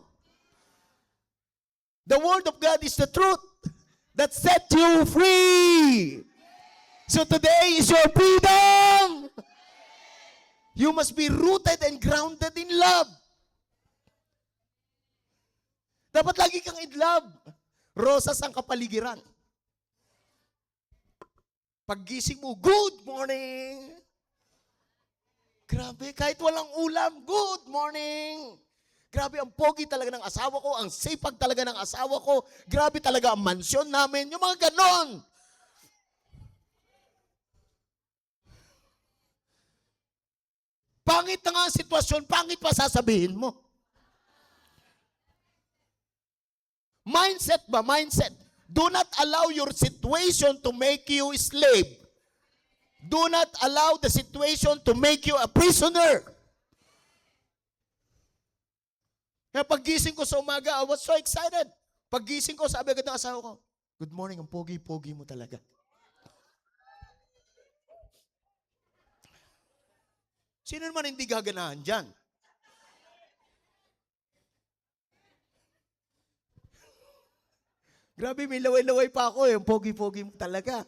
The Word of God is the truth that set you free. So today is your freedom. You must be rooted and grounded in love. Dapat lagi kang in love. Rosas ang kapaligiran. Paggising mo, good morning. Grabe, kahit walang ulam, good morning. Grabe, ang pogi talaga ng asawa ko, ang sipag talaga ng asawa ko, grabe talaga ang mansyon namin, yung mga ganon. Pangit na nga ang sitwasyon, pangit pa sasabihin mo. Mindset ba? Mindset. Do not allow your situation to make you a slave. Do not allow the situation to make you a prisoner. Kaya paggising ko sa umaga, I was so excited. Paggising ko, sabi agad ng asawa ko, good morning, ang pogi-pogi mo talaga. Sino naman hindi gaganahan dyan? Grabe, may laway-laway pa ako eh. Ang pogi-pogi mo talaga.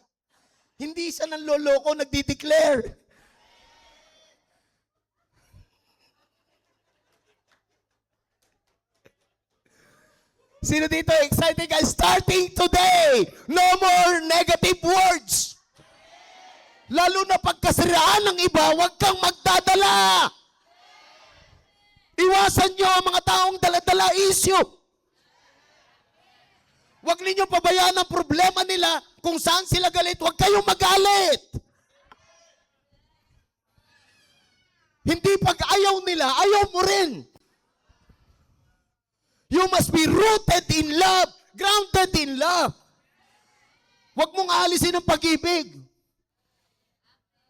Hindi siya nang loloko, nagdi-declare. Sino dito excited ka? Starting today, no more negative words. Lalo na pagkasiraan ng iba, huwag kang magdadala. Iwasan nyo ang mga taong dala-dala issue. Huwag ninyo pabayaan ang problema nila kung saan sila galit. Huwag kayong magalit. Hindi pag ayaw nila, ayaw mo rin. You must be rooted in love, grounded in love. Huwag mong aalisin ang pag-ibig.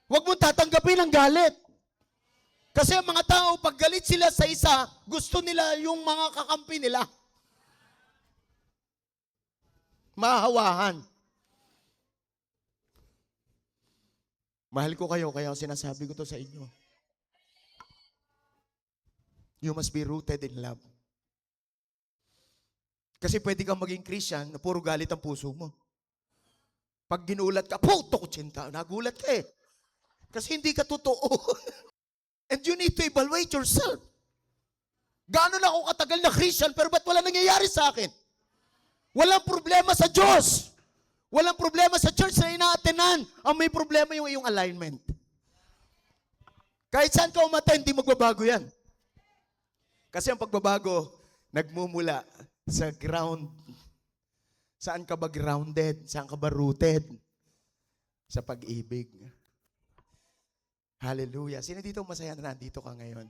Huwag mong tatanggapin ang galit. Kasi ang mga tao, pag galit sila sa isa, gusto nila yung mga kakampi nila. Mahawahan. Mahal ko kayo, kaya sinasabi ko to sa inyo. You must be rooted in love. Kasi pwede kang maging Christian na puro galit ang puso mo. Pag ginulat ka, puto ko tsinta, nagulat ka eh. Kasi hindi ka totoo. And you need to evaluate yourself. Gaano na ako katagal na Christian, pero ba't wala nangyayari sa akin? Walang problema sa Diyos. Walang problema sa church na inaatenan. Ang may problema yung iyong alignment. Kahit saan ka umaten, hindi magbabago yan. Kasi ang pagbabago, nagmumula sa ground. Saan ka ba grounded? Saan ka ba rooted? Sa pag-ibig. Hallelujah. Sino dito masaya na nandito ka ngayon?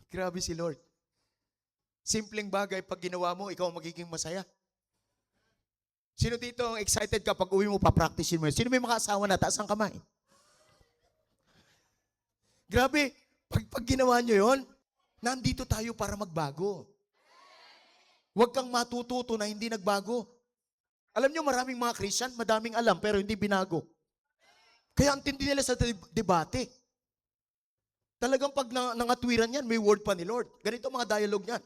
Grabe si Lord. Simpleng bagay, pag ginawa mo, ikaw magiging masaya. Sino dito ang excited ka pag uwi mo, papracticein mo? Sino may makaasawa na? Taas ang kamay. Grabe, pag ginawa nyo yon, nandito tayo para magbago. Huwag kang matututo na hindi nagbago. Alam nyo, maraming mga Christian, madaming alam, pero hindi binago. Kaya ang tindi nila sa debate. Talagang pag nangatwiran yan, may word pa ni Lord. Ganito mga dialogue yan.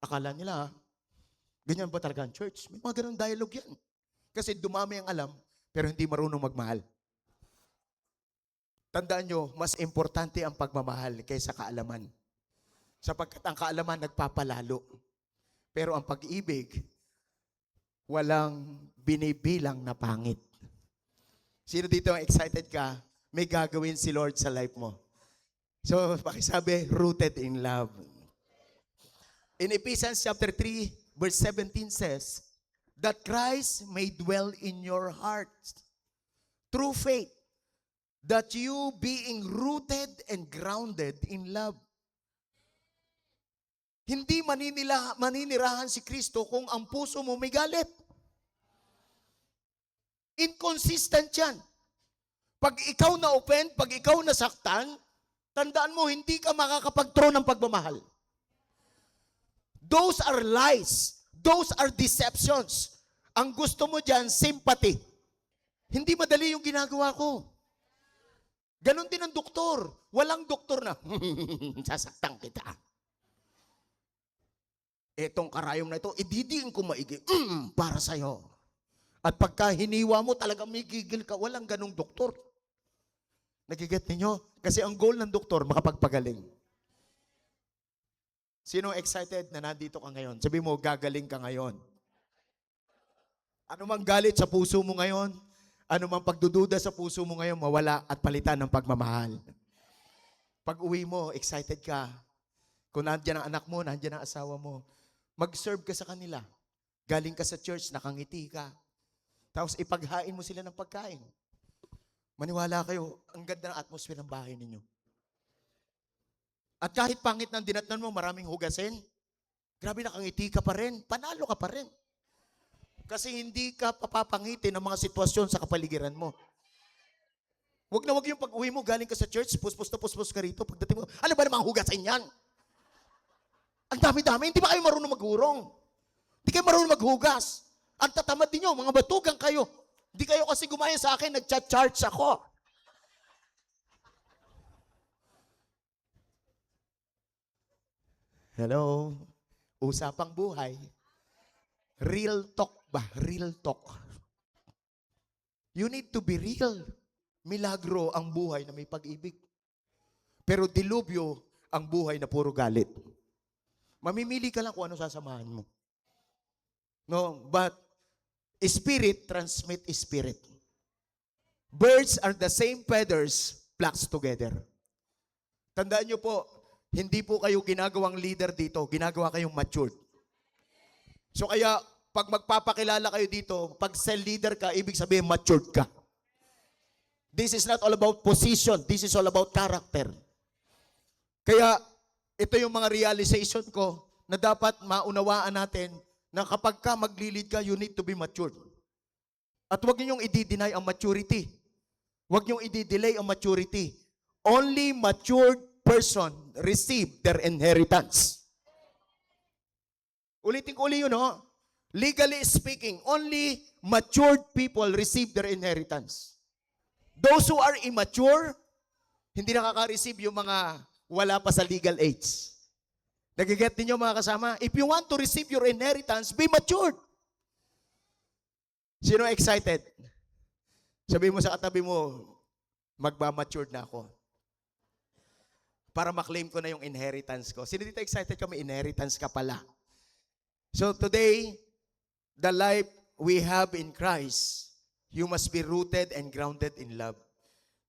Akala nila, ganyan ba talaga ang church? May mga ganun dialogue yan. Kasi dumami ang alam, pero hindi marunong magmahal. Tandaan nyo, mas importante ang pagmamahal kaysa kaalaman. Sapagkat ang kaalaman nagpapalalo. Pero ang pag-ibig, walang binibilang na pangit. Sino dito ang excited ka? May gagawin si Lord sa life mo. So, pakisabi, rooted in love. In Ephesians chapter 3, verse 17 says, that Christ may dwell in your hearts through faith, that you being rooted and grounded in love. Hindi maninirahan si Kristo kung ang puso mo may galit. Inconsistent yan. Pag ikaw na-offend, pag ikaw nasaktan, tandaan mo, hindi ka makakapag-throw ng pagmamahal. Those are lies. Those are deceptions. Ang gusto mo dyan, sympathy. Hindi madali yung ginagawa ko. Ganon din ang doktor. Walang doktor na, sasaktan kita. Etong karayom na ito, ididiin ko maigi, para sa'yo. At pagka hiniwa mo, talagang may gigil ka. Walang ganong doktor. Nagiget ninyo? Kasi ang goal ng doktor, makapagpagaling. Sino excited na nandito ka ngayon? Sabi mo, gagaling ka ngayon. Ano mang galit sa puso mo ngayon, ano mang pagdududa sa puso mo ngayon, mawala at palitan ng pagmamahal. Pag uwi mo, excited ka. Kung nandiyan ang anak mo, nandiyan ang asawa mo, mag-serve ka sa kanila. Galing ka sa church, nakangiti ka. Tapos ipaghain mo sila ng pagkain. Maniwala kayo, ang ganda ng atmosphere ng bahay ninyo. At kahit pangit ng dinatnan mo, maraming hugasin, grabe nakangiti ka pa rin, panalo ka pa rin. Kasi hindi ka papapangitin ng mga sitwasyon sa kapaligiran mo. Huwag na huwag yung pag-uwi mo, galing ka sa church, puspos na puspos ka rito, pagdating mo, ano ba namang hugasin yan? Ang dami-dami, hindi ba kayo marunong maghurong? Hindi kayo marunong maghugas. Ang tatamad ninyo, mga batugang kayo. Hindi kayo kasi gumaya sa akin, nagcha-charge ako. Hello? Usapang buhay. Real talk ba? Real talk. You need to be real. Milagro ang buhay na may pag-ibig. Pero dilubyo ang buhay na puro galit. Mamimili ka lang kung ano sasamahan mo. No, but spirit transmit spirit. Birds are the same feathers plucked together. Tandaan nyo po, hindi po kayo ginagawang leader dito, ginagawa kayong matured. So kaya, pag magpapakilala kayo dito, pag cell leader ka, ibig sabihin matured ka. This is not all about position, this is all about character. Kaya, ito yung mga realization ko na dapat maunawaan natin na kapag ka maglilid ka, you need to be matured. At huwag niyong i-deny ang maturity. Huwag niyong i-delay ang maturity. Only matured person receive their inheritance. Ulitin ko uli yun, no? Legally speaking, only matured people receive their inheritance. Those who are immature, hindi nakaka-receive yung mga wala pa sa legal age. Nagiget ninyo mga kasama? If you want to receive your inheritance, be matured. Sino excited? Sabi mo sa katabi mo, magba-matured na ako. Para maklaim ko na yung inheritance ko. Sino dito excited ka? May inheritance ka pala. So today, the life we have in Christ, you must be rooted and grounded in love.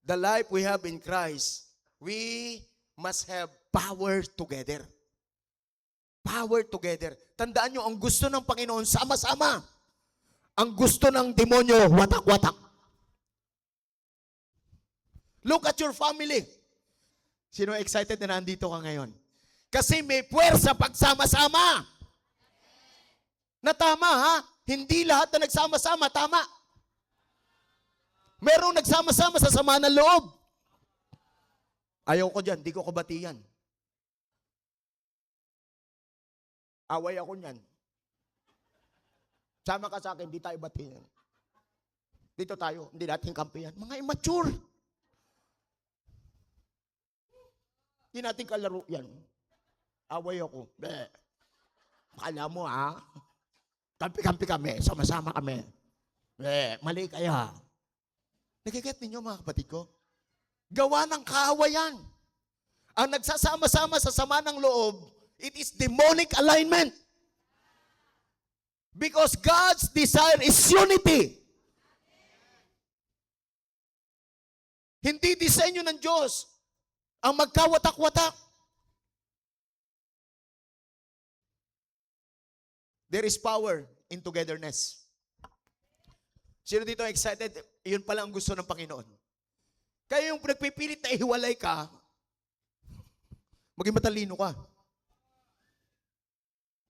The life we have in Christ, we must have power together. Power together. Tandaan nyo, ang gusto ng Panginoon, sama-sama. Ang gusto ng demonyo, watak-watak. Look at your family. Sino excited na nandito ka ngayon? Kasi may puwersa pagsama-sama. Na tama, ha? Hindi lahat na nagsama-sama, tama. Merong nagsama-sama sa sama ng loob. Ayaw ko dyan, di ko kabatiyan. Away ako niyan. Sama ka sa akin, di tayo batiyan. Dito tayo, hindi natin kampihan. Mga immature. Hindi natin kalaro yan. Away ako. Bleh. Akala mo, ha? Kampi-kampi kami, sama-sama kami. Mali kaya. Nagiget ninyo mga kapatid ko? Gawa ng kaawayan. Ang nagsasama-sama sa sama ng loob, it is demonic alignment. Because God's desire is unity. Hindi disenyo ng Diyos ang magkawatak-watak. There is power in togetherness. Sino dito excited? Yun pala ang gusto ng Panginoon. Kaya yung nagpipilit na ihiwalay ka, maging matalino ka.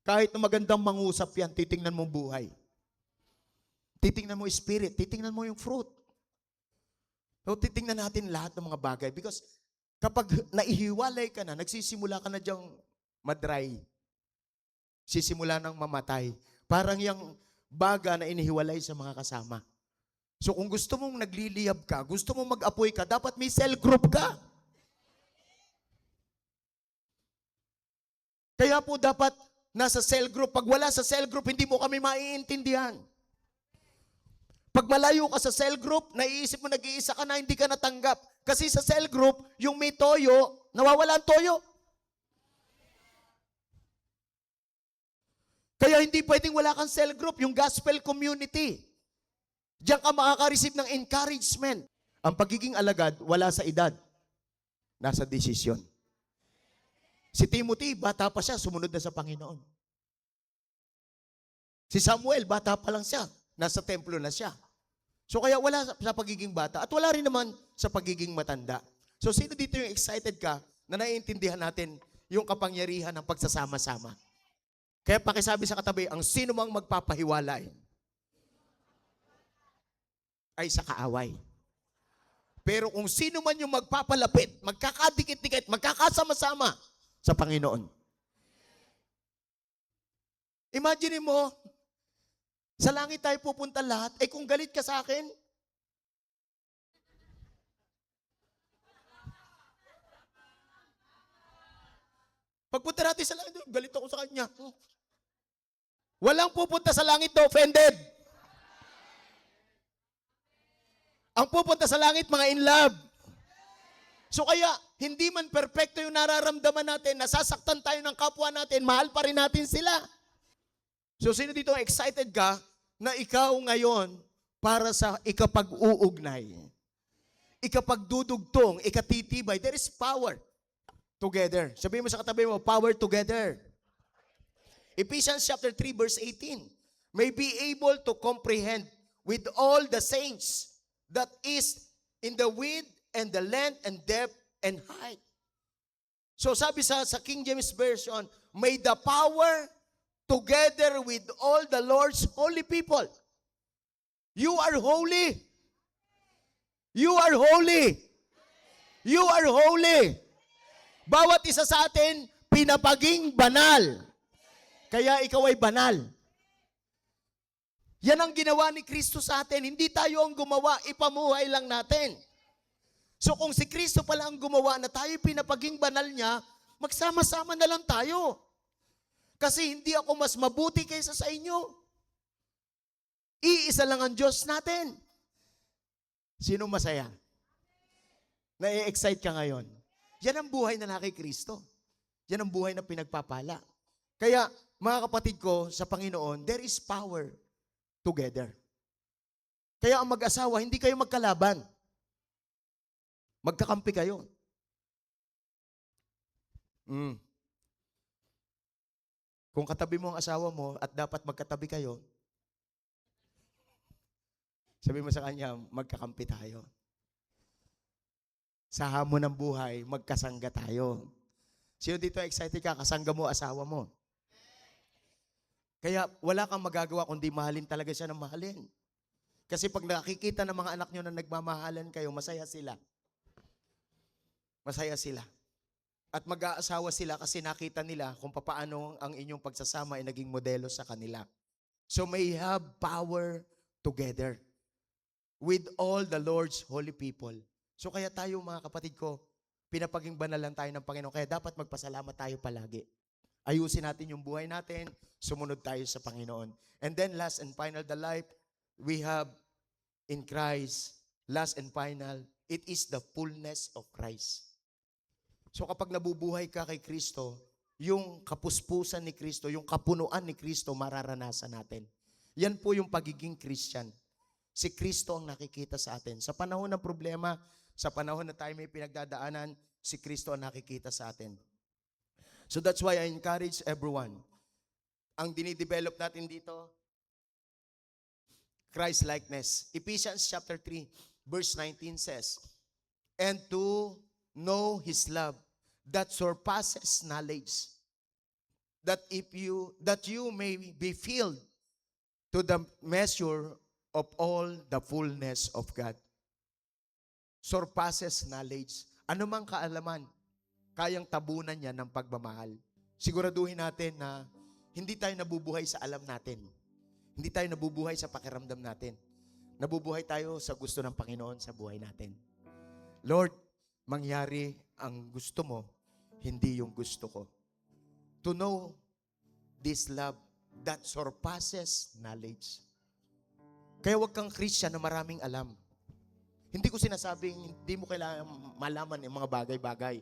Kahit na magandang mangusap yan, titingnan mo buhay. Titingnan mo spirit, titingnan mo yung fruit. So, titingnan natin lahat ng mga bagay because kapag naihiwalay ka na, nagsisimula ka na diyang madry. Sisimula ng mamatay. Parang yung baga na inihiwalay sa mga kasama. So kung gusto mong nagliliyab ka, gusto mong mag-apoy ka, dapat may cell group ka. Kaya po dapat nasa cell group. Pag wala sa cell group, hindi mo kami maiintindihan. Pag malayo ka sa cell group, naiisip mo nag-iisa ka na, hindi ka natanggap. Kasi sa cell group, yung may toyo, nawawala ang toyo. Kaya hindi pwedeng wala kang cell group, yung gospel community. Diyan ka makaka-receive ng encouragement. Ang pagiging alagad, wala sa edad. Nasa desisyon. Si Timothy, bata pa siya, sumunod na sa Panginoon. Si Samuel, bata pa lang siya, nasa templo na siya. So kaya wala sa pagiging bata at wala rin naman sa pagiging matanda. So sino dito yung excited ka na naiintindihan natin yung kapangyarihan ng pagsasama-sama? Kaya pakisabi sa katabi, ang sino mang magpapahiwalay ay sa kaaway. Pero kung sino man yung magpapalapit, magkakadikit-dikit, magkakasama-sama sa Panginoon. Imagine mo, sa langit tayo pupunta lahat, eh kung galit ka sa akin, pagpunta natin sa langit, galit ako sa kanya. Walang pupunta sa langit na offended. Ang pupunta sa langit, mga in love. So kaya, hindi man perpekto yung nararamdaman natin, nasasaktan tayo ng kapwa natin, mahal pa rin natin sila. So sino dito excited ka na ikaw ngayon para sa ikapag-uugnay, ikapagdudugtong, ikatitibay, there is power together. Sabihin mo sa katabi mo, power together. Ephesians chapter 3 verse 18, may be able to comprehend with all the saints that is in the width and the length and depth and height. So sabi sa King James Version, may the power together with all the Lord's holy people. You are holy. You are holy. You are holy. Bawat isa sa atin, pinapaging banal. Kaya ikaw ay banal. Yan ang ginawa ni Kristo sa atin. Hindi tayo ang gumawa, ipamuhay lang natin. So kung si Kristo pala ang gumawa na tayo pinapaging banal niya, magsama-sama na lang tayo. Kasi hindi ako mas mabuti kaysa sa inyo. Iisa lang ang Diyos natin. Sino masaya? Na-excite ka ngayon? Yan ang buhay na naki Kristo. Yan ang buhay na pinagpapala. Kaya, mga kapatid ko sa Panginoon, there is power together. Kaya ang mag-asawa, hindi kayo magkalaban. Magkakampi kayo. Kung katabi mo ang asawa mo at dapat magkatabi kayo, sabi mo sa kanya, magkakampi tayo. Sa hamon ng buhay, magkasangga tayo. Sino dito excited ka? Kasangga mo, asawa mo. Kaya wala kang magagawa kundi mahalin talaga siya ng mahalin. Kasi pag nakikita ng mga anak nyo na nagmamahalan kayo, masaya sila. Masaya sila. At mag-aasawa sila kasi nakita nila kung paano ang inyong pagsasama ay naging modelo sa kanila. So may have power together with all the Lord's holy people. So kaya tayo mga kapatid ko, pinapaging banal lang tayo ng Panginoon. Kaya dapat magpasalamat tayo palagi. Ayusin natin yung buhay natin, sumunod tayo sa Panginoon. And then last and final, the life we have in Christ, last and final, it is the fullness of Christ. So kapag nabubuhay ka kay Kristo, yung kapuspusan ni Kristo, yung kapunuan ni Kristo, mararanasan natin. Yan po yung pagiging Christian. Si Kristo ang nakikita sa atin. Sa panahon ng problema, sa panahon na tayo may pinagdadaanan, si Kristo ang nakikita sa atin. So that's why I encourage everyone. Ang dinidevelop natin dito, Christ-likeness. Ephesians chapter 3, verse 19 says, and to know His love that surpasses knowledge, that you may be filled to the measure of all the fullness of God. Surpasses knowledge. Ano mang kaalaman, kayang tabunan niya ng pagmamahal. Siguraduhin natin na hindi tayo nabubuhay sa alam natin. Hindi tayo nabubuhay sa pakiramdam natin. Nabubuhay tayo sa gusto ng Panginoon sa buhay natin. Lord, mangyari ang gusto mo, hindi yung gusto ko. To know this love that surpasses knowledge. Kaya wag kang Christian na maraming alam. Hindi ko sinasabing hindi mo kailangan malaman yung mga bagay-bagay.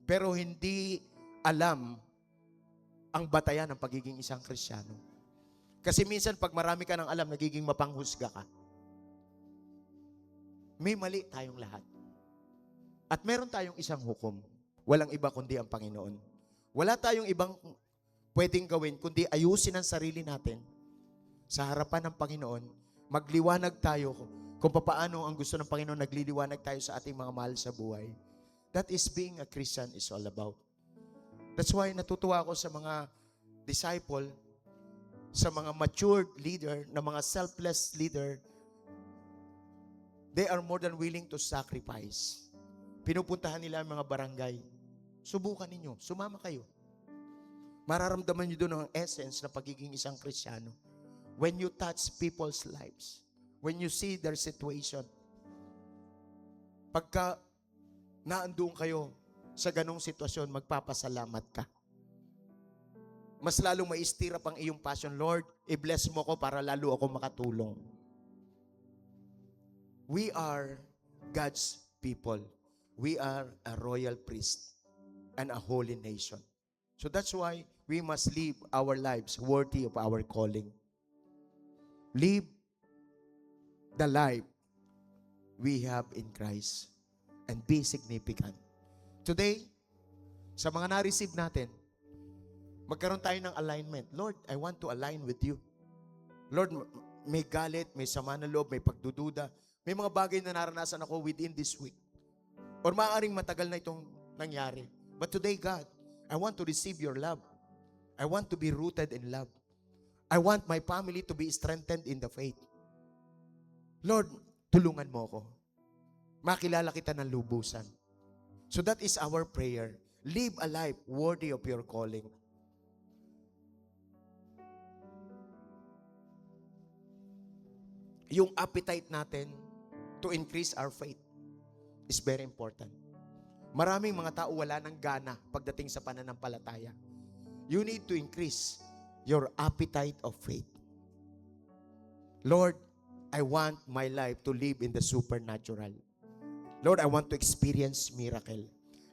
Pero hindi alam ang batayan ng pagiging isang Kristiyano. Kasi minsan pag marami ka ng alam, nagiging mapanghusga ka. May mali tayong lahat. At meron tayong isang hukom. Walang iba kundi ang Panginoon. Wala tayong ibang pwedeng gawin kundi ayusin ang sarili natin sa harapan ng Panginoon. Magliwanag tayo kung paano ang gusto ng Panginoon, nagliliwanag tayo sa ating mga mahal sa buhay. That is being a Christian is all about. That's why natutuwa ako sa mga disciple, sa mga matured leader, na mga selfless leader. They are more than willing to sacrifice. Pinupuntahan nila ang mga barangay. Subukan ninyo, sumama kayo. Mararamdaman nyo doon ang essence na pagiging isang Kristiyano. When you touch people's lives, when you see their situation, pagka naandoon kayo sa ganong sitwasyon, magpapasalamat ka. mas lalong ma-stir up ang iyong passion. Lord, i-bless mo ko para lalo ako makatulong. We are God's people. We are a royal priest and a holy nation. So that's why we must live our lives worthy of our calling. Live the life we have in Christ and be significant. Today, sa mga na-receive natin, magkaroon tayo ng alignment. Lord, I want to align with you. Lord, may galit, may sama ng loob, may pagdududa, may mga bagay na naranasan ako within this week. Or maaaring matagal na itong nangyari. But today, God, I want to receive your love. I want to be rooted in love. I want my family to be strengthened in the faith. Lord, tulungan mo ako. Makilala kita ng lubusan. So that is our prayer. Live a life worthy of your calling. Yung appetite natin to increase our faith is very important. Maraming mga tao wala ng gana pagdating sa pananampalataya. You need to increase your appetite of faith. Lord, I want my life to live in the supernatural. Lord, I want to experience miracle.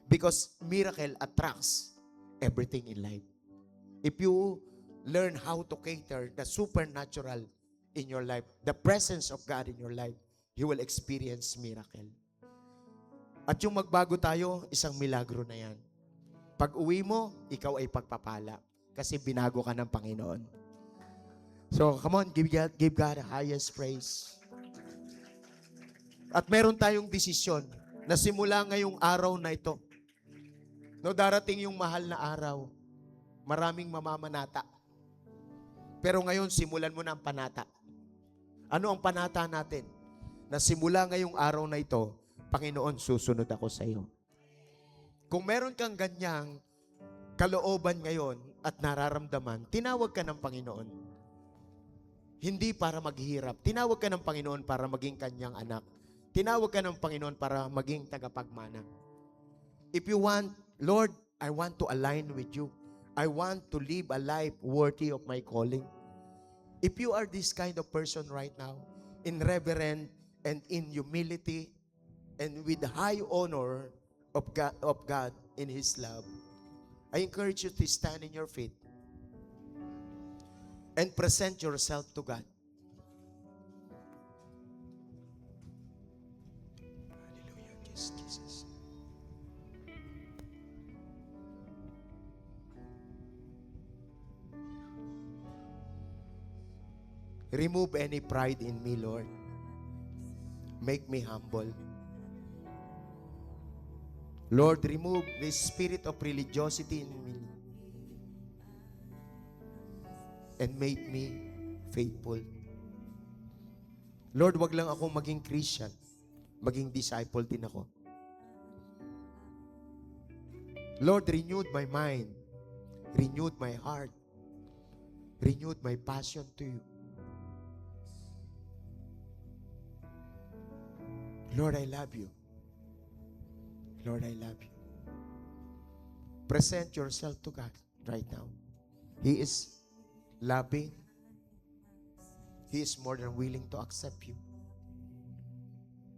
Because miracle attracts everything in life. If you learn how to cater the supernatural in your life, the presence of God in your life, you will experience miracle. At yung magbago tayo, isang milagro na yan. Pag uwi mo, ikaw ay pagpapala. Kasi binago ka ng Panginoon. So, come on, give God the highest praise. At meron tayong desisyon na simula ngayong araw na ito, no, darating yung mahal na araw, maraming mamamanata. Pero ngayon, simulan mo na ang panata. Ano ang panata natin? Na simula ngayong araw na ito, Panginoon, susunod ako sa iyo. Kung meron kang ganyang kalooban ngayon at nararamdaman, tinawag ka ng Panginoon. Hindi para maghirap. Tinawag ka ng Panginoon para maging kanyang anak. Tinawag ka ng Panginoon para maging tagapagmana. If you want, Lord, I want to align with you. I want to live a life worthy of my calling. If you are this kind of person right now, in reverence and in humility and with high honor of God in His love, I encourage you to stand in your feet and present yourself to God. Hallelujah. Yes, Jesus. Remove any pride in me, Lord. Make me humble. Lord, remove the spirit of religiosity in me and make me faithful. Lord, wag lang ako maging Christian, maging disciple din ako. Lord, renewed my mind, renewed my heart, renewed my passion to you. Lord, I love you. Lord, I love you. Present yourself to God right now. He is loving. He is more than willing to accept you.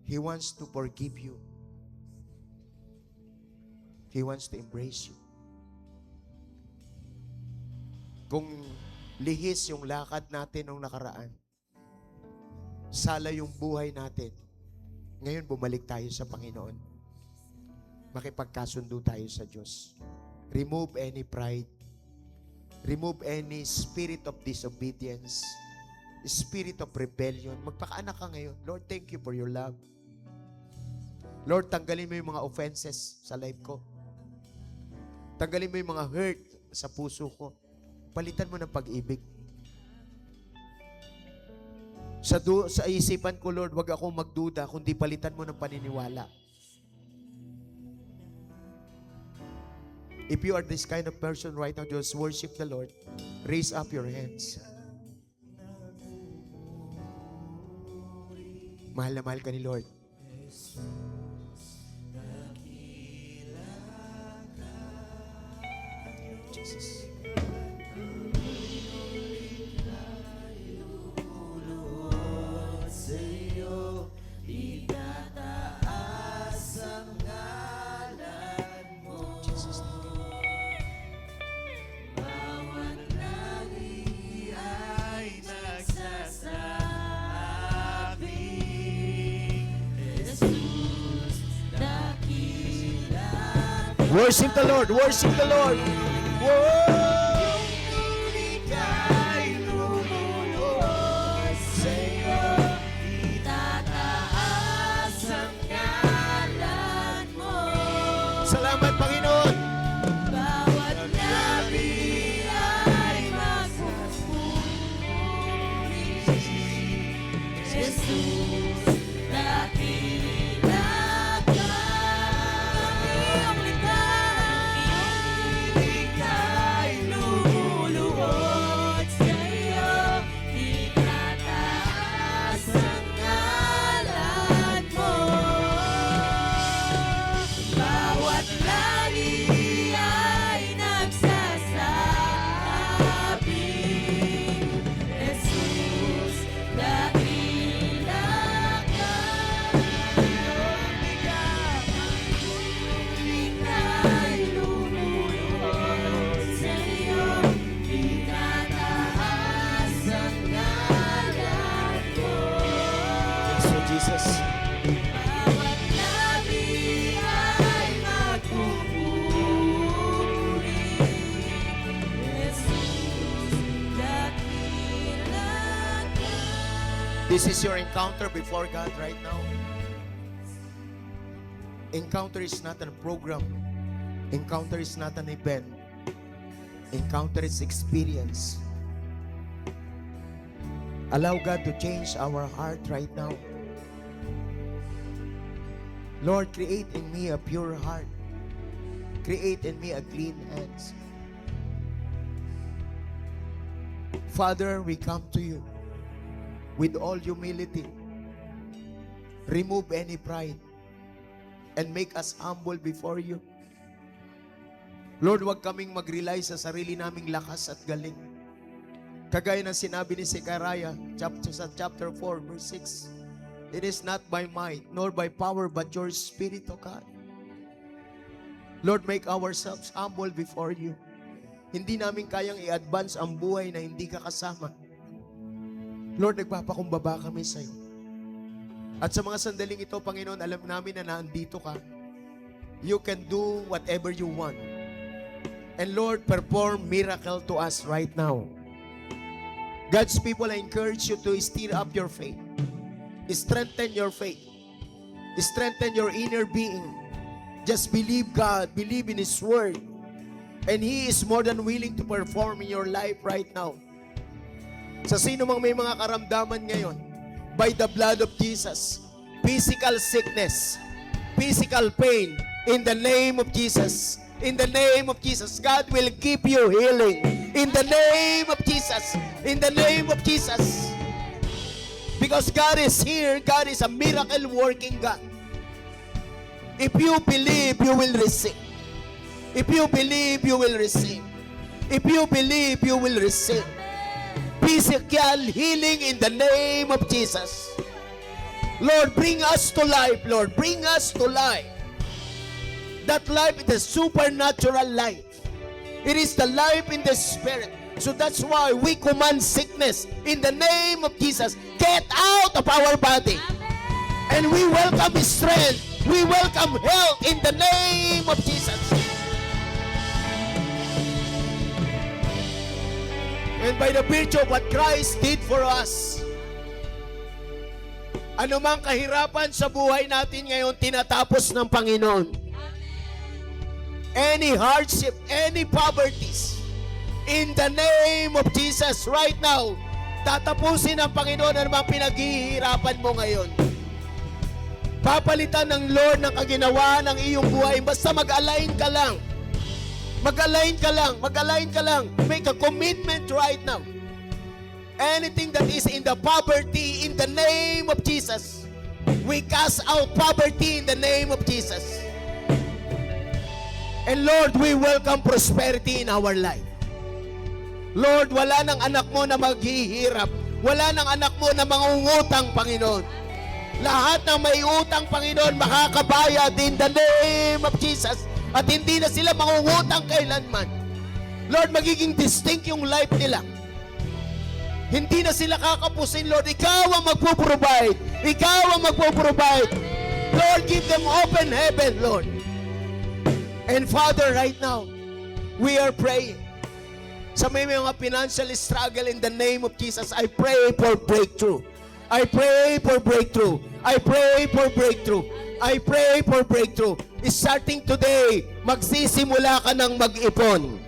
He wants to forgive you. He wants to embrace you. Kung lihis yung lakad natin nung nakaraan, sala yung buhay natin, ngayon bumalik tayo sa Panginoon. Makipagkasundo tayo sa Diyos. Remove any pride. Remove any spirit of disobedience. Spirit of rebellion. Magpakaanak ka ngayon. Lord, thank you for your love. Lord, tanggalin mo yung mga offenses sa life ko. Tanggalin mo yung mga hurt sa puso ko. Palitan mo ng pag-ibig. Sa isipan ko, Lord, wag akong magduda, kundi palitan mo ng paniniwala. If you are this kind of person right now, just worship the Lord. Raise up your hands. Mahal na mahal ka ni Lord. Jesus. Worship the Lord. Worship the Lord. Whoa! Salamat, Panginoon. Bawat labi ay magpupuri. Jesus, dakila ka. Iyong lika'y lumuluhod sa iyo. Itataas ang ngalan mo. Bawat langit ay nagsasabi, Jesus, dakila ka. Ika'y lumuluhod sa iyo, itataas ang ngalan mo. So, Jesus. Bawat labi ay magpupuri. Jesus, dakila ka. This is your encounter before God right now. Encounter is not a program. Encounter is not an event. Encounter is experience. Allow God to change our heart right now. Lord, create in me a pure heart. Create in me a clean hands. Father, we come to you with all humility. Remove any pride and make us humble before you. Lord, wag kaming mag-rely sa sarili naming lakas at galing. Kagaya ng sinabi ni Zechariah sa chapter 4, verse 6. It is not by might nor by power but your Spirit, O God. Lord, make ourselves humble before you. Hindi namin kayang i-advance ang buhay na hindi ka kasama. Lord, nagpapakumbaba kami sa iyo. At sa mga sandaling ito, Panginoon, alam namin na naandito ka. You can do whatever you want. And Lord, perform miracle to us right now. God's people, I encourage you to stir up your faith. Strengthen your faith. Strengthen your inner being. Just believe God. Believe in His Word. And He is more than willing to perform in your life right now. Sa sino mang may mga karamdaman ngayon, by the blood of Jesus, physical sickness, physical pain, in the name of Jesus, in the name of Jesus, God will give you healing. In the name of Jesus, in the name of Jesus. Because God is here, God is a miracle working God. If you believe, you will receive. If you believe, you will receive. If you believe, you will receive. Physical healing in the name of Jesus. Lord, bring us to life, Lord. Bring us to life. That life is a supernatural life. It is the life in the Spirit. So that's why we command sickness in the name of Jesus. Get out of our body. And we welcome strength. We welcome health in the name of Jesus. And by the virtue of what Christ did for us, anumang kahirapan sa buhay natin ngayon, tinatapos ng Panginoon. Any hardship, any poverties, in the name of Jesus right now, tatapusin ng Panginoon ang mga pinaghihirapan mo ngayon. Papalitan ng Lord ng kaginawa ng iyong buhay. Basta mag-align ka lang. Mag-align ka lang. Mag-align ka lang. Make a commitment right now. Anything that is in the poverty, in the name of Jesus, we cast out poverty in the name of Jesus. And Lord, we welcome prosperity in our life. Lord, wala nang anak mo na maghihirap. Wala nang anak mo na mangungutang, Panginoon. Lahat ng may utang, Panginoon, makakabayad in the name of Jesus. At hindi na sila mangungutang kailanman. Lord, magiging distinct yung life nila. Hindi na sila kakapusin, Lord. Ikaw ang magpo-provide. Ikaw ang magpo-provide. Lord, give them open heaven, Lord. And Father, right now, we are praying. Sa may mga financial struggle, in the name of Jesus, I pray for breakthrough. I pray for breakthrough. I pray for breakthrough. I pray for breakthrough. Starting today, magsisimula ka ng mag-ipon.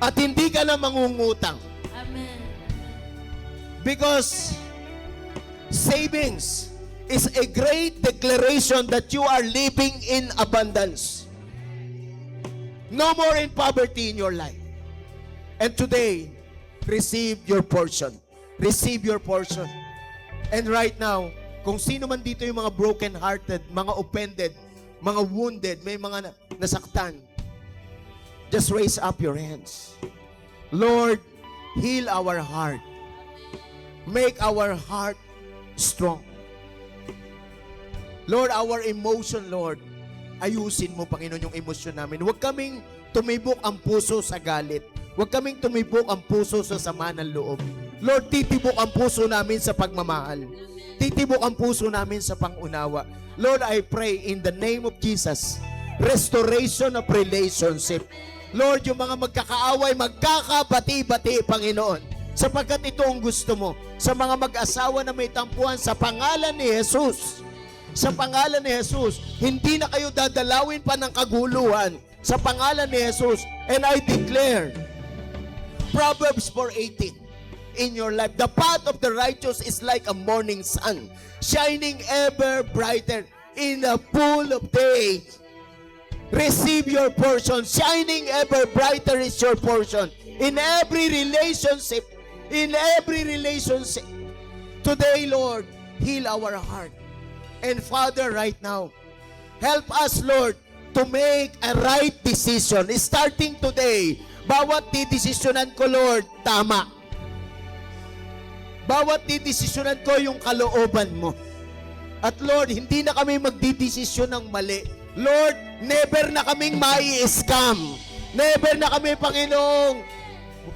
At hindi ka na mangungutang. Amen. Because savings is a great declaration that you are living in abundance. No more in poverty in your life. And today, receive your portion. Receive your portion. And right now, kung sino man dito yung mga broken-hearted, mga offended, mga wounded, may mga nasaktan, just raise up your hands. Lord, heal our heart. Make our heart strong. Lord, our emotion, Lord, ayusin mo, Panginoon, yung emosyon namin. Huwag kaming tumibok ang puso sa galit. Huwag kaming tumibok ang puso sa sama ng loob. Lord, titibok ang puso namin sa pagmamahal. Titibok ang puso namin sa pangunawa. Lord, I pray in the name of Jesus, restoration of relationship. Lord, yung mga magkakaaway, magkakabati-bati, Panginoon, sapagkat ito ang gusto mo. Sa mga mag-asawa na may tampuhan, sa pangalan ni Jesus, sa pangalan ni Jesus, hindi na kayo dadalawin pa ng kaguluhan. Sa pangalan ni Jesus, and I declare, Proverbs 4:18, in your life, the path of the righteous is like a morning sun, shining ever brighter in the full of day. Receive your portion. Shining ever brighter is your portion. In every relationship, today, Lord, heal our heart. And Father, right now, help us, Lord, to make a right decision. Starting today, bawat didesisyonan ko, Lord, tama. Bawat didesisyonan ko yung kalooban mo. At Lord, hindi na kami magdidesisyon ng mali. Lord, never na kaming mai-scam. Never na kami, Panginoong,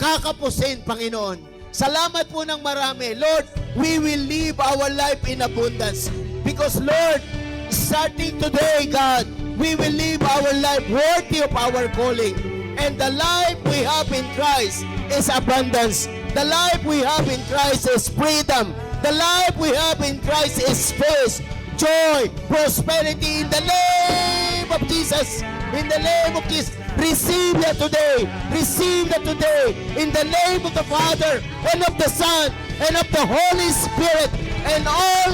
kakapusin, Panginoon. Salamat po ng marami. Lord, we will live our life in abundance. Because Lord, starting today, God, we will live our life worthy of our calling. And the life we have in Christ is abundance. The life we have in Christ is freedom. The life we have in Christ is peace, joy, prosperity in the name of Jesus. In the name of Jesus. Receive that today. Receive that today. In the name of the Father and of the Son and of the Holy Spirit. And all